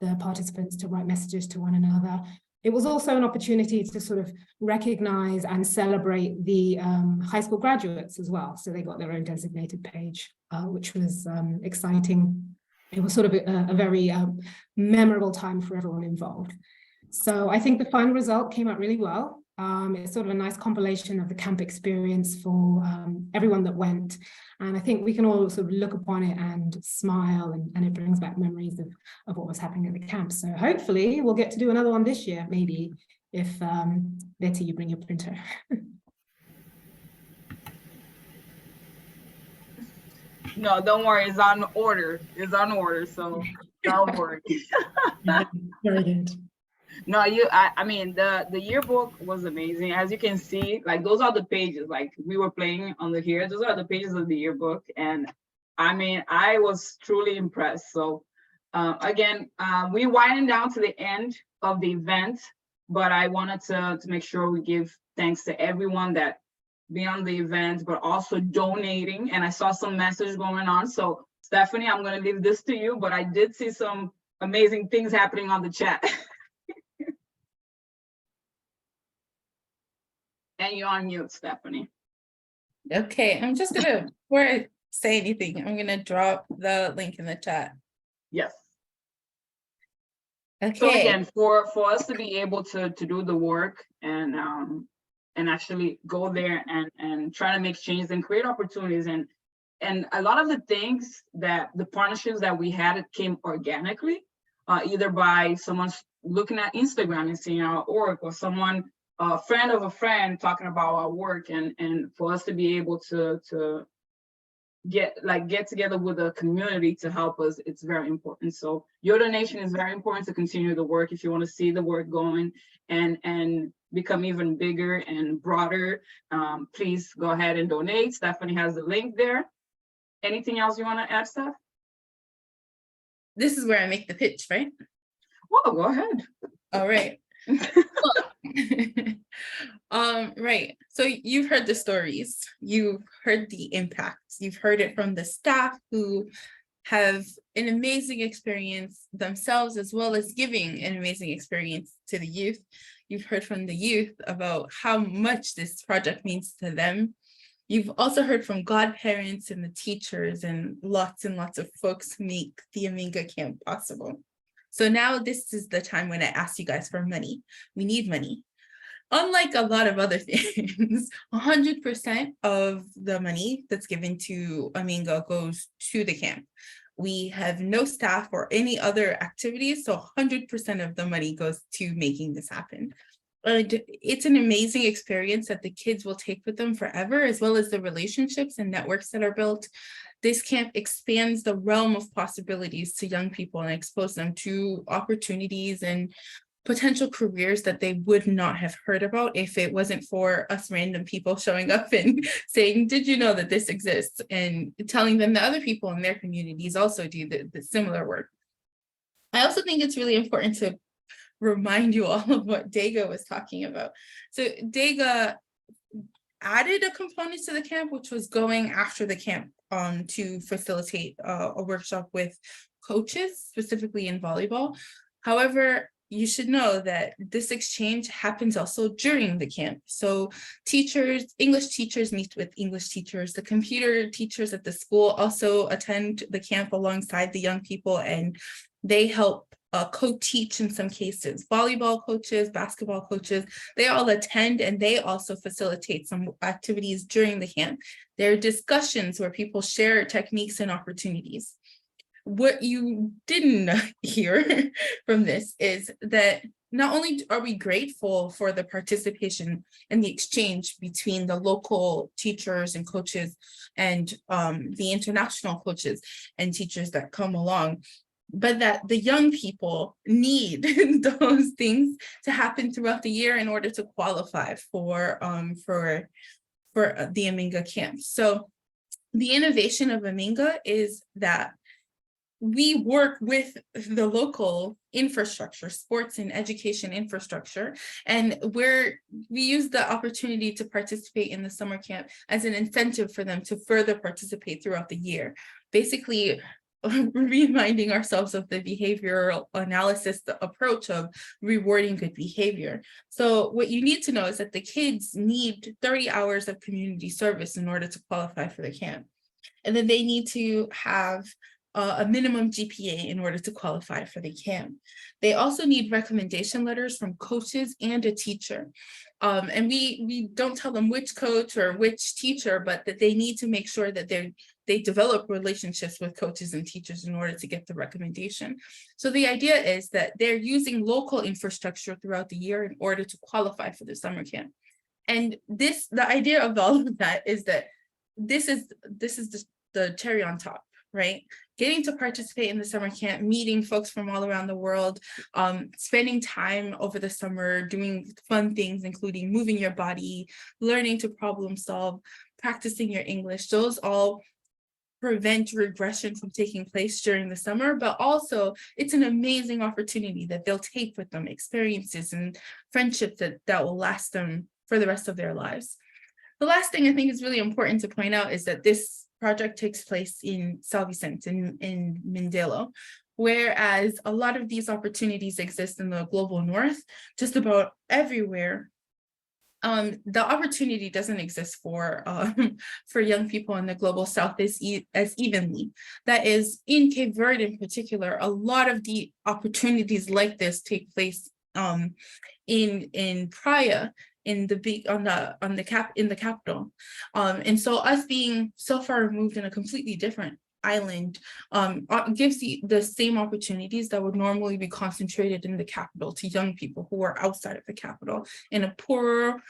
the participants to write messages to one another. It was also an opportunity to sort of recognize and celebrate the high school graduates as well. So they got their own designated page, which was exciting. It was sort of a very memorable time for everyone involved. So I think the final result came out really well. It's sort of a nice compilation of the camp experience for everyone that went. And I think we can all sort of look upon it and smile, and it brings back memories of what was happening at the camp. So hopefully we'll get to do another one this year, maybe, if Betty, you bring your printer. No, don't worry, it's on order. It's on order, so don't worry. Very good. No, I mean, the yearbook was amazing. As you can see, like those are the pages, like we were playing on the here. Those are the pages of the yearbook. And I mean, I was truly impressed. So again, we winding down to the end of the event, but I wanted to make sure we give thanks to everyone that beyond the event, but also donating. And I saw some message going on. So Stephanie, I'm going to leave this to you, but I did see some amazing things happening on the chat. And you're on mute, Stephanie. Okay, I'm just gonna, before I say anything, I'm gonna drop the link in the chat. Yes. Okay. So again, for us to be able to do the work and actually go there and try to make changes and create opportunities, and a lot of the things that the partnerships that we had, it came organically, either by someone looking at Instagram and seeing our work, or someone, a friend of a friend talking about our work, and for us to be able to get together with a community to help us, it's very important. So your donation is very important to continue the work. If you want to see the work going and become even bigger and broader, please go ahead and donate. Stephanie has the link there. Anything else you want to add, Steph? This is where I make the pitch, right? Well, go ahead. All right. Right. So you've heard the stories, you've heard the impacts, you've heard it from the staff who have an amazing experience themselves, as well as giving an amazing experience to the youth. You've heard from the youth about how much this project means to them. You've also heard from godparents and the teachers and lots of folks who make the AMINGA camp possible. So now this is the time when I ask you guys for money. We need money. Unlike a lot of other things, 100% of the money that's given to AMINGA goes to the camp. We have no staff or any other activities, so 100% of the money goes to making this happen. It's an amazing experience that the kids will take with them forever, as well as the relationships and networks that are built. This camp expands the realm of possibilities to young people and expose them to opportunities and potential careers that they would not have heard about if it wasn't for us random people showing up and saying, did you know that this exists? And telling them that other people in their communities also do the similar work. I also think it's really important to remind you all of what Dega was talking about. So Dega added a component to the camp, which was going after the camp to facilitate a workshop with coaches, specifically in volleyball. However, you should know that this exchange happens also during the camp. So teachers, English teachers meet with English teachers. The computer teachers at the school also attend the camp alongside the young people, and they help co-teach in some cases. Volleyball coaches, basketball coaches, they all attend, and they also facilitate some activities during the camp. There are discussions where people share techniques and opportunities. What you didn't hear from this is that not only are we grateful for the participation and the exchange between the local teachers and coaches and the international coaches and teachers that come along, but that the young people need those things to happen throughout the year in order to qualify for the AMINGA camp. So the innovation of AMINGA is that we work with the local infrastructure, sports and education infrastructure, and we use the opportunity to participate in the summer camp as an incentive for them to further participate throughout the year. Basically, reminding ourselves of the behavioral analysis, the approach of rewarding good behavior. So what you need to know is that the kids need 30 hours of community service in order to qualify for the camp. And then they need to have a minimum GPA in order to qualify for the camp. They also need recommendation letters from coaches and a teacher. And we don't tell them which coach or which teacher, but that they need to make sure that they develop relationships with coaches and teachers in order to get the recommendation. So the idea is that they're using local infrastructure throughout the year in order to qualify for the summer camp. And the idea of all of that is that this is the cherry on top, right? Getting to participate in the summer camp, meeting folks from all around the world, spending time over the summer, doing fun things, including moving your body, learning to problem solve, practicing your English. Those all prevent regression from taking place during the summer, but also it's an amazing opportunity that they'll take with them, experiences and friendships that will last them for the rest of their lives. The last thing I think is really important to point out is that this project takes place in São Vicente, in Mindelo, whereas a lot of these opportunities exist in the global north, just about everywhere. The opportunity doesn't exist for young people in the global south as evenly. That is, in Cape Verde in particular, a lot of the opportunities like this take place in Praia, in the capital, and so us being so far removed in a completely different island gives the same opportunities that would normally be concentrated in the capital to young people who are outside of the capital in a poorer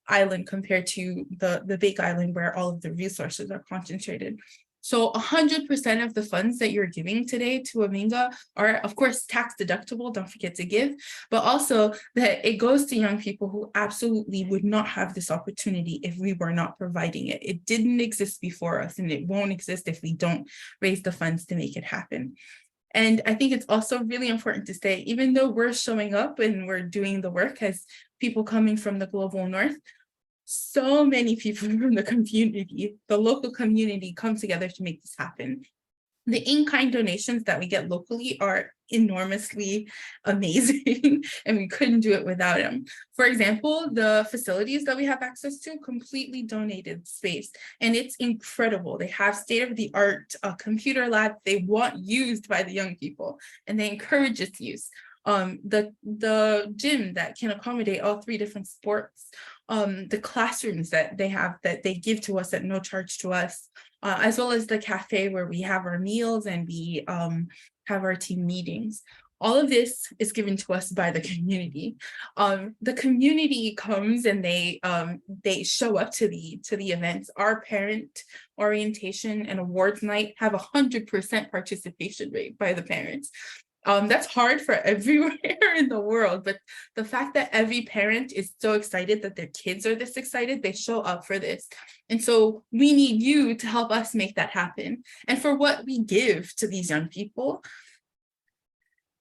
island compared to the big island where all of the resources are concentrated. So 100% of the funds that you're giving today to AMINGA are, of course, tax deductible, don't forget to give, but also that it goes to young people who absolutely would not have this opportunity if we were not providing it. It didn't exist before us, and it won't exist if we don't raise the funds to make it happen. And I think it's also really important to say, even though we're showing up and we're doing the work as people coming from the global north, so many people from the community, the local community, come together to make this happen. The in-kind donations that we get locally are enormously amazing, and we couldn't do it without them. For example, the facilities that we have access to, completely donated space, and it's incredible. They have state-of-the-art computer lab they want used by the young people, and they encourage its use. The gym that can accommodate all 3 different sports, the classrooms that they have that they give to us at no charge to us, as well as the cafe where we have our meals and we have our team meetings. All of this is given to us by the community. The community comes and they show up to the events. Our parent orientation and awards night have 100% participation rate by the parents. That's hard for everywhere in the world, but the fact that every parent is so excited that their kids are this excited, they show up for this. And so we need you to help us make that happen. And for what we give to these young people,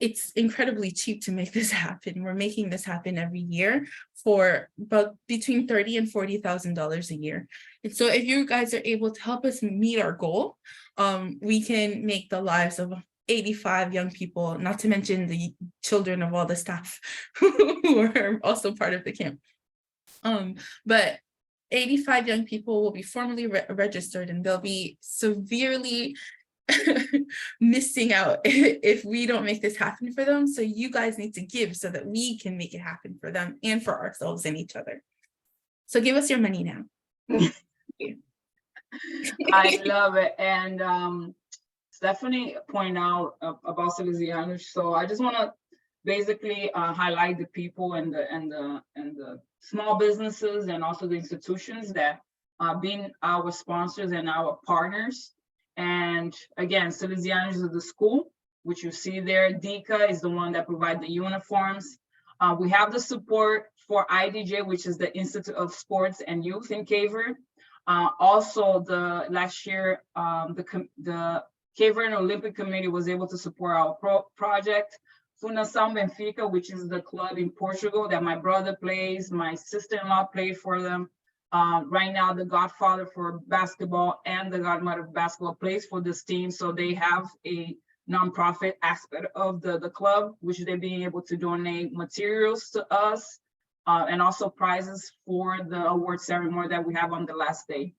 it's incredibly cheap to make this happen. We're making this happen every year for about between $30,000 and $40,000 a year. And so if you guys are able to help us meet our goal, we can make the lives of 85 young people, not to mention the children of all the staff who are also part of the camp. But 85 young people will be formally registered, and they'll be severely missing out if we don't make this happen for them. So you guys need to give so that we can make it happen for them and for ourselves and each other. So give us your money now. I love it. And Stephanie pointed out about Salesianos. So I just want to basically highlight the people and the small businesses and also the institutions that been our sponsors and our partners. And again, Salesianos is the school, which you see there. DICA is the one that provides the uniforms. We have the support for IDJ, which is the Institute of Sports and Youth in Cape Verde. Also, last year, the Cape Verde Olympic Committee was able to support our project. Fundação Benfica, which is the club in Portugal that my brother plays, my sister-in-law played for them. Right now, the godfather for basketball and the godmother of basketball plays for this team. So they have a nonprofit aspect of the club, which they're being able to donate materials to us and also prizes for the award ceremony that we have on the last day.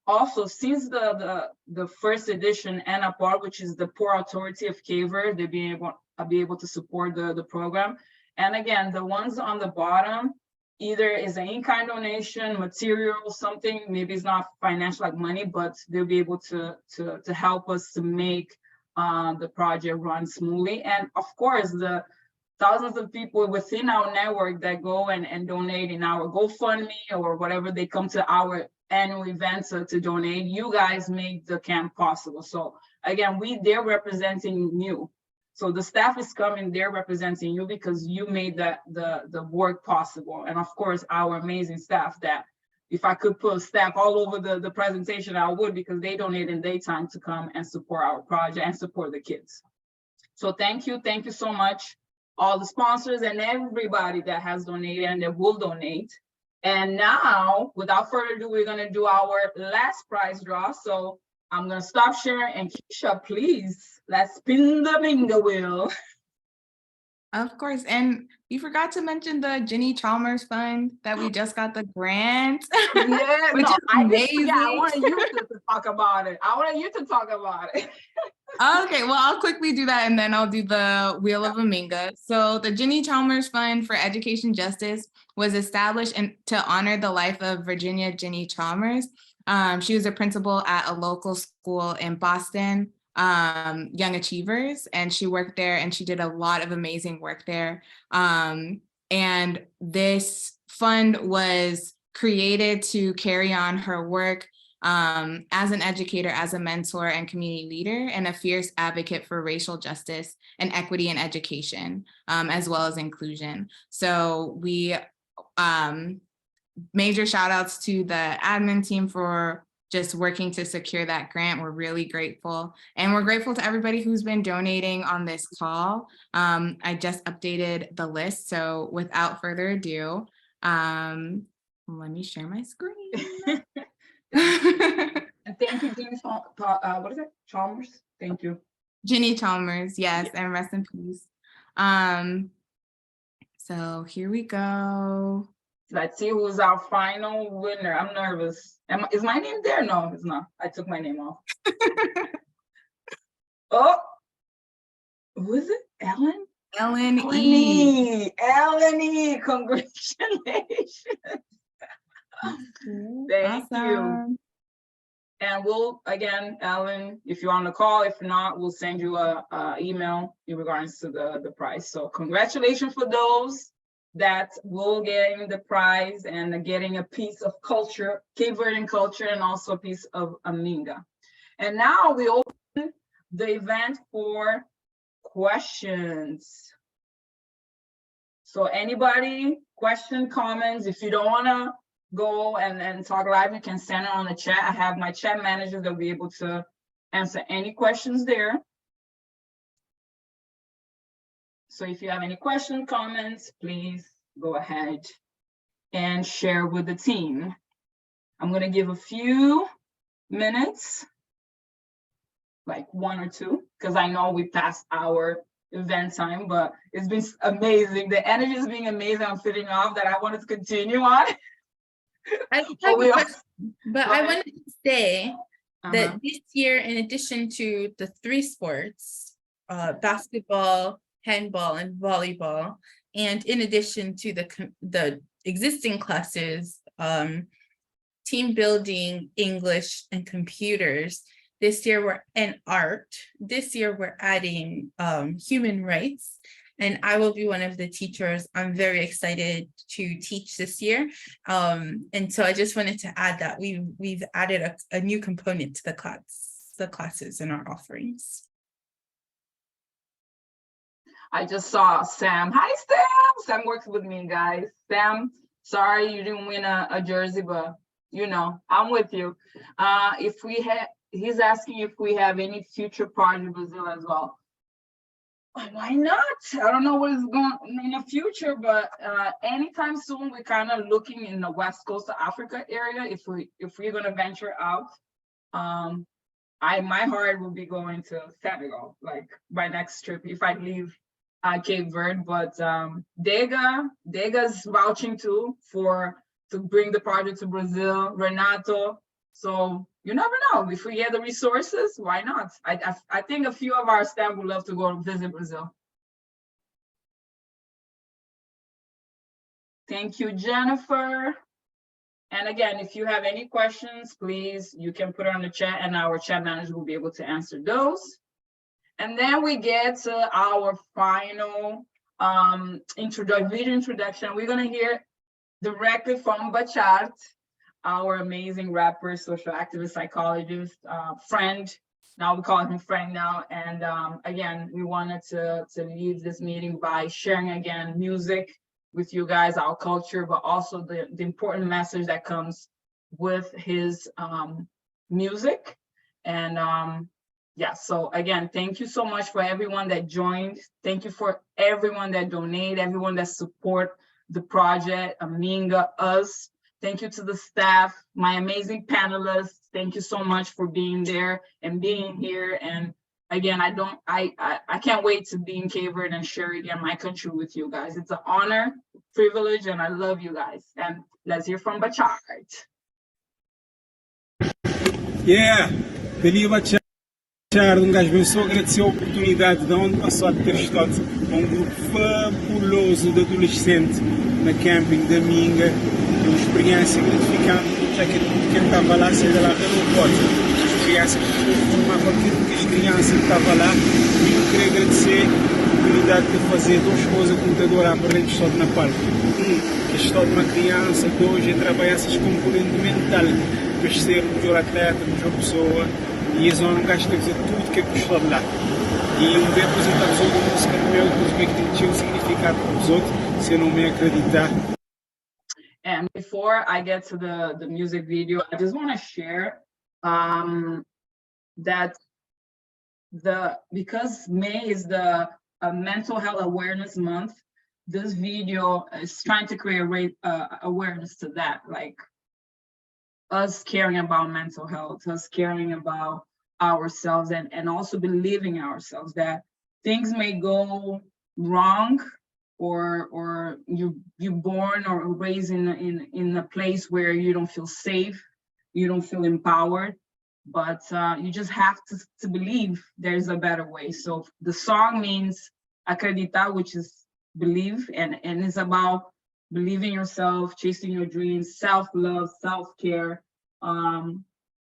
Also, since the first edition, ANAPOR, which is the Port Authority of Cape Verde, they'll be able to support the program. And again, the ones on the bottom, either is an in-kind donation, material, something, maybe it's not financial like money, but they'll be able to help us to make the project run smoothly. And of course, the thousands of people within our network that go and donate in our GoFundMe or whatever, they come to our annual events to donate. You guys make the camp possible. So again, they're representing you. So the staff is coming, they're representing you because you made the work possible. And of course, our amazing staff that if I could put staff all over the presentation, I would, because they donate in their time to come and support our project and support the kids. So thank you so much, all the sponsors and everybody that has donated and that will donate. And now, without further ado, we're gonna do our last prize draw. So I'm gonna stop sharing, and Keisha, please, let's spin the bingo wheel. Of course, and you forgot to mention the Ginny Chalmers Fund that we just got the grant. Yeah, which is amazing. I wanted you to talk about it. Okay, well, I'll quickly do that and then I'll do the Wheel of Aminga. So the Ginny Chalmers Fund for Education Justice was established to honor the life of Virginia Ginny Chalmers. She was a principal at a local school in Boston, Young Achievers, and she worked there and she did a lot of amazing work there. And this fund was created to carry on her work as an educator, as a mentor and community leader, and a fierce advocate for racial justice and equity in education, as well as inclusion. So we major shout outs to the admin team for just working to secure that grant. We're really grateful. And we're grateful to everybody who's been donating on this call. I just updated the list. So without further ado, let me share my screen. And thank you, Ginny, what is it? Chalmers? Thank you. Ginny Chalmers, yes, and rest in peace. So here we go. Let's see who's our final winner. I'm nervous. Is my name there? No, it's not. I took my name off. Oh, who is it? Ellen? Ellen E. Ellen E. Congratulations. Thank you. And we'll, again, Ellen, if you're on the call, if not, we'll send you a email in regards to the prize. So congratulations for those that will get the prize and getting a piece of culture, Cape Verdean culture, and also a piece of Aminga. And now we open the event for questions. So anybody, question, comments, if you don't wanna go and talk live, you can send it on the chat. I have my chat manager that'll be able to answer any questions there. So if you have any questions, comments, please go ahead and share with the team. I'm gonna give a few minutes, like 1 or 2, because I know we passed our event time, but it's been amazing. The energy is being amazing. I'm feeling off that I wanted to continue on. I wanted to say that this year, in addition to the 3 sports, basketball, handball, and volleyball, and in addition to the existing classes, team building, English, and computers, this year we're in art. This year we're adding human rights, and I will be one of the teachers. I'm very excited to teach this year, and so I just wanted to add that we've added a new component to the classes in our offerings. I just saw Sam. Hi, Sam. Sam works with me, guys. Sam, sorry you didn't win a jersey, but you know, I'm with you. He's asking if we have any future projects in Brazil as well. Why not? I don't know what is going on in the future, but anytime soon, we're kind of looking in the West Coast of Africa area. If we're gonna venture out, my heart will be going to Senegal, like my next trip if I leave Cape Verde. But Dega's vouching too to bring the project to Brazil. Renato. So you never know. If we get the resources, why not? I think a few of our staff would love to go visit Brazil. Thank you, Jennifer. And again, if you have any questions, please, you can put it on the chat and our chat manager will be able to answer those. And then we get to our final video introduction. We're gonna hear directly from Bachart, our amazing rapper, social activist, psychologist, friend. Now we call him friend now. And again, we wanted to leave this meeting by sharing again music with you guys, our culture, but also the important message that comes with his music. And yeah, so again, thank you so much for everyone that joined. Thank you for everyone that donate, everyone that support the project, AMINGA, us. Thank you to the staff, my amazing panelists. Thank you so much for being there and being here. And again, I can't wait to be in Cape Verde and share again my country with you guys. It's an honor, privilege, and I love you guys. And let's hear from Bachart. Yeah, Dali Bachart, gajo bem, só agradecer a oportunidade de onde passou a ter estado grupo fabuloso de adolescentes na camping da AMINGA, uma experiência gratificante, já que quem estava lá saía lá não pode. As crianças formavam aquilo que as crianças que estavam lá, e eu queria agradecer a oportunidade de fazer 2 coisas que eu adoro aprender só na parte. Que é só de uma criança, 2 é trabalhar essas componentes mental, para ser o melhor atleta, a melhor pessoa, e eles não gastam dizer tudo que é gostou de lá. E eu vou apresentar os outros música no meu, que tinha um significado para os outros, se eu não me acreditar. And before I get to the music video, I just want to share that because May is the Mental Health Awareness Month, this video is trying to create awareness to that, like us caring about mental health, us caring about ourselves, and also believing ourselves that things may go wrong, or you're born or raised in a place where you don't feel safe, you don't feel empowered, but you just have to believe there's a better way. So the song means acreditar, which is believe, and it's about believing yourself, chasing your dreams, self-love, self-care.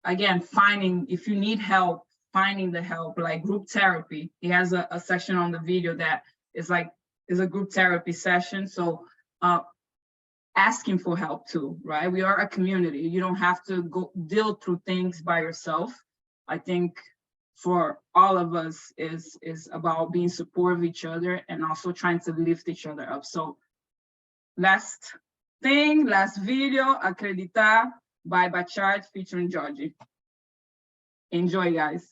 Again, finding, if you need help, finding the help, like group therapy. He has a section on the video that is a group therapy session. So asking for help too, right? We are a community. You don't have to go deal through things by yourself. I think for all of us is about being supportive of each other and also trying to lift each other up. So last video, Acreditar by Bachard featuring Georgie. Enjoy, guys.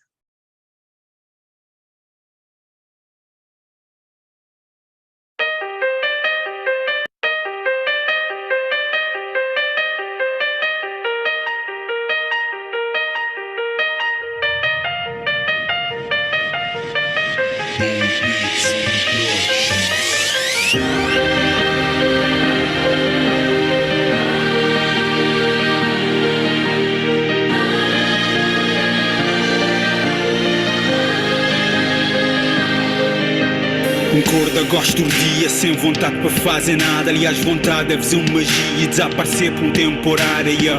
Concorda, gosto do dia sem vontade para fazer nada. Aliás, vontade é fazer uma magia e desaparecer por um temporário.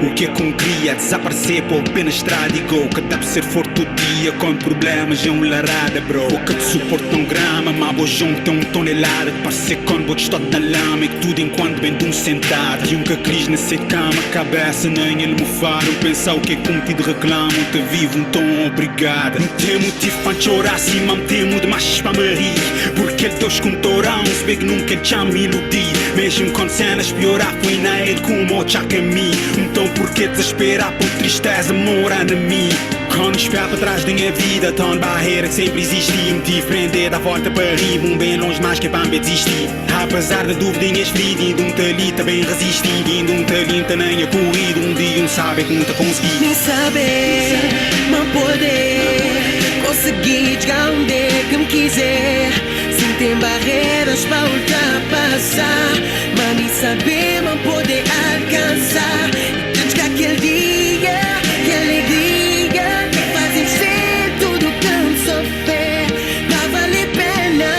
O que é que um queria? Desaparecer para o pé na estrada e go. Que dá para ser forte todo dia com problemas é um larada, bro. Boca de suporte não grama, mas bojão tem tonelada. De parecer quando vou estado na lama e que tudo enquanto bem de sentado. E que crise nessa cama, cabeça nem ele me faro. Pensar o que é que um tido reclama, te vivo um tom obrigado. Não tem motivo para chorar, sim, mas me temo demais para me rir. Porque ele Deus com torão, se bem que nunca ele já me iludi. Mesmo quando cenas piorar, foi na ele como o tchac a mim. Então por que desesperar por tristeza morar na mim? Quando espero para trás da minha vida, tão barreira que sempre existia. Me tive prender da volta para rir, bem longe mais que é para me desistir. Apesar da dúvida em esfrido, indo talita bem resistido, indo talita nem a corrido, dia sabe que nunca consegui. Nem saber, não poder conseguir chegar onde é que me quiser. Sem ter barreiras para ultrapassar, mas nem saber, não poder alcançar. E chegar aquele dia, que alegria que fazem ser tudo que sofrer. Vai valer pena,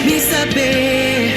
nem saber,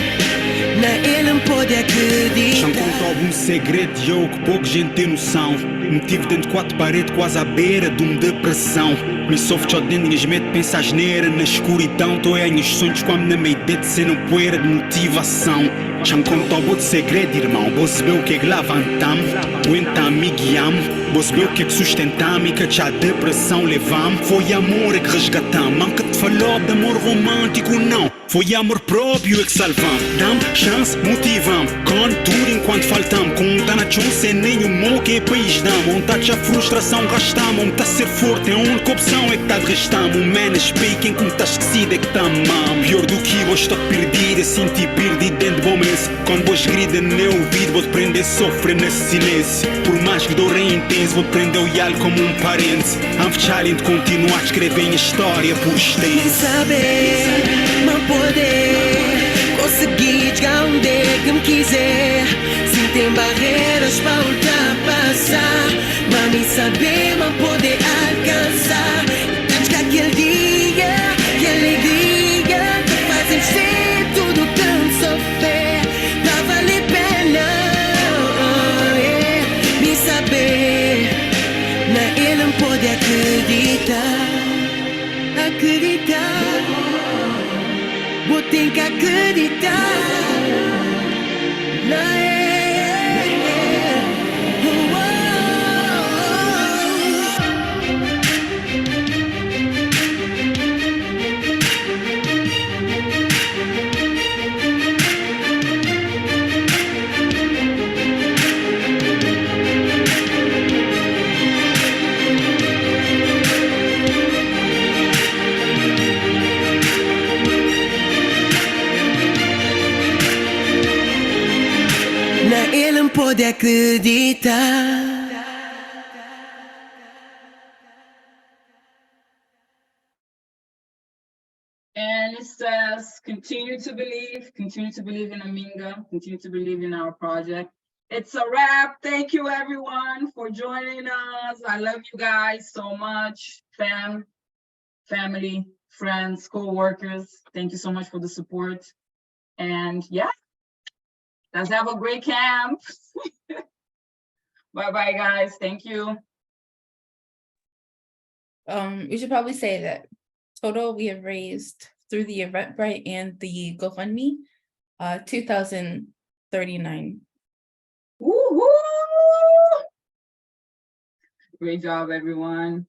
na ele não pode acreditar. Já conto algum segredo de eu que pouca gente tem noção. Me tive dentro de quatro paredes quase à beira de uma depressão. Me sofro só dentro de mente, pensa asneira na escuridão. Tô em os sonhos como na meia de ser não poeira de motivação. Já me conto algum segredo, irmão. Vou saber o que é que levantamos, aguenta me guiamos. Vou saber o que é que sustentamos e que já a depressão levamos. Foi amor é que resgatamos, não que te falou de amor romântico, não. Foi amor próprio é que salvamos. Damos chance, motivamos, com tudo enquanto faltamos. Com dá na chance sem nenhum que é país damos. Vontade a frustração gastamos, onde tá a ser forte é a única opção é que tá de restamos. O man speaking como tá esquecido é que tá mal. Pior do que vou estar perdido, sentir perdido dentro de bom mês. Quando vos grida no meu ouvido, vou te prender sofrer nesse silêncio. Por mais que dor é intenso, vou prender o yalo como um parente. I'm challenge continuar a escrever a história por extenso. Nem saber, não poder conseguir chegar onde é que me quiser. Sem ter barreiras para ultrapassar, mas nem saber, não poder alcançar. Antes que aquele dia, que alegria que fazem ser tudo tão sofrer. Vai valer pena, nem saber, na ele não pode acreditar. Acreditar, vou ter que acreditar na ele. Ele não pode acreditar. And it says, continue to believe in Aminga, continue to believe in our project. It's a wrap. Thank you everyone for joining us. I love you guys so much. Family, friends, co-workers. Thank you so much for the support. And yeah. Let's have a great camp. Bye-bye, guys. Thank you. We should probably say that total we have raised through the Eventbrite and the GoFundMe, $2,039. Woo-hoo! Great job, everyone.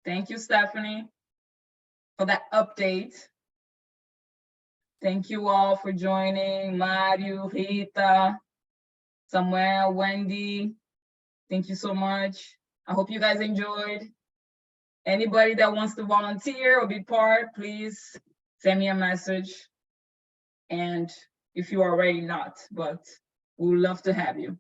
Thank you, Stephanie, for that update. Thank you all for joining. Mario, Rita, Samuel, Wendy. Thank you so much. I hope you guys enjoyed. Anybody that wants to volunteer or be part, please send me a message. And if you are already not, but we would love to have you.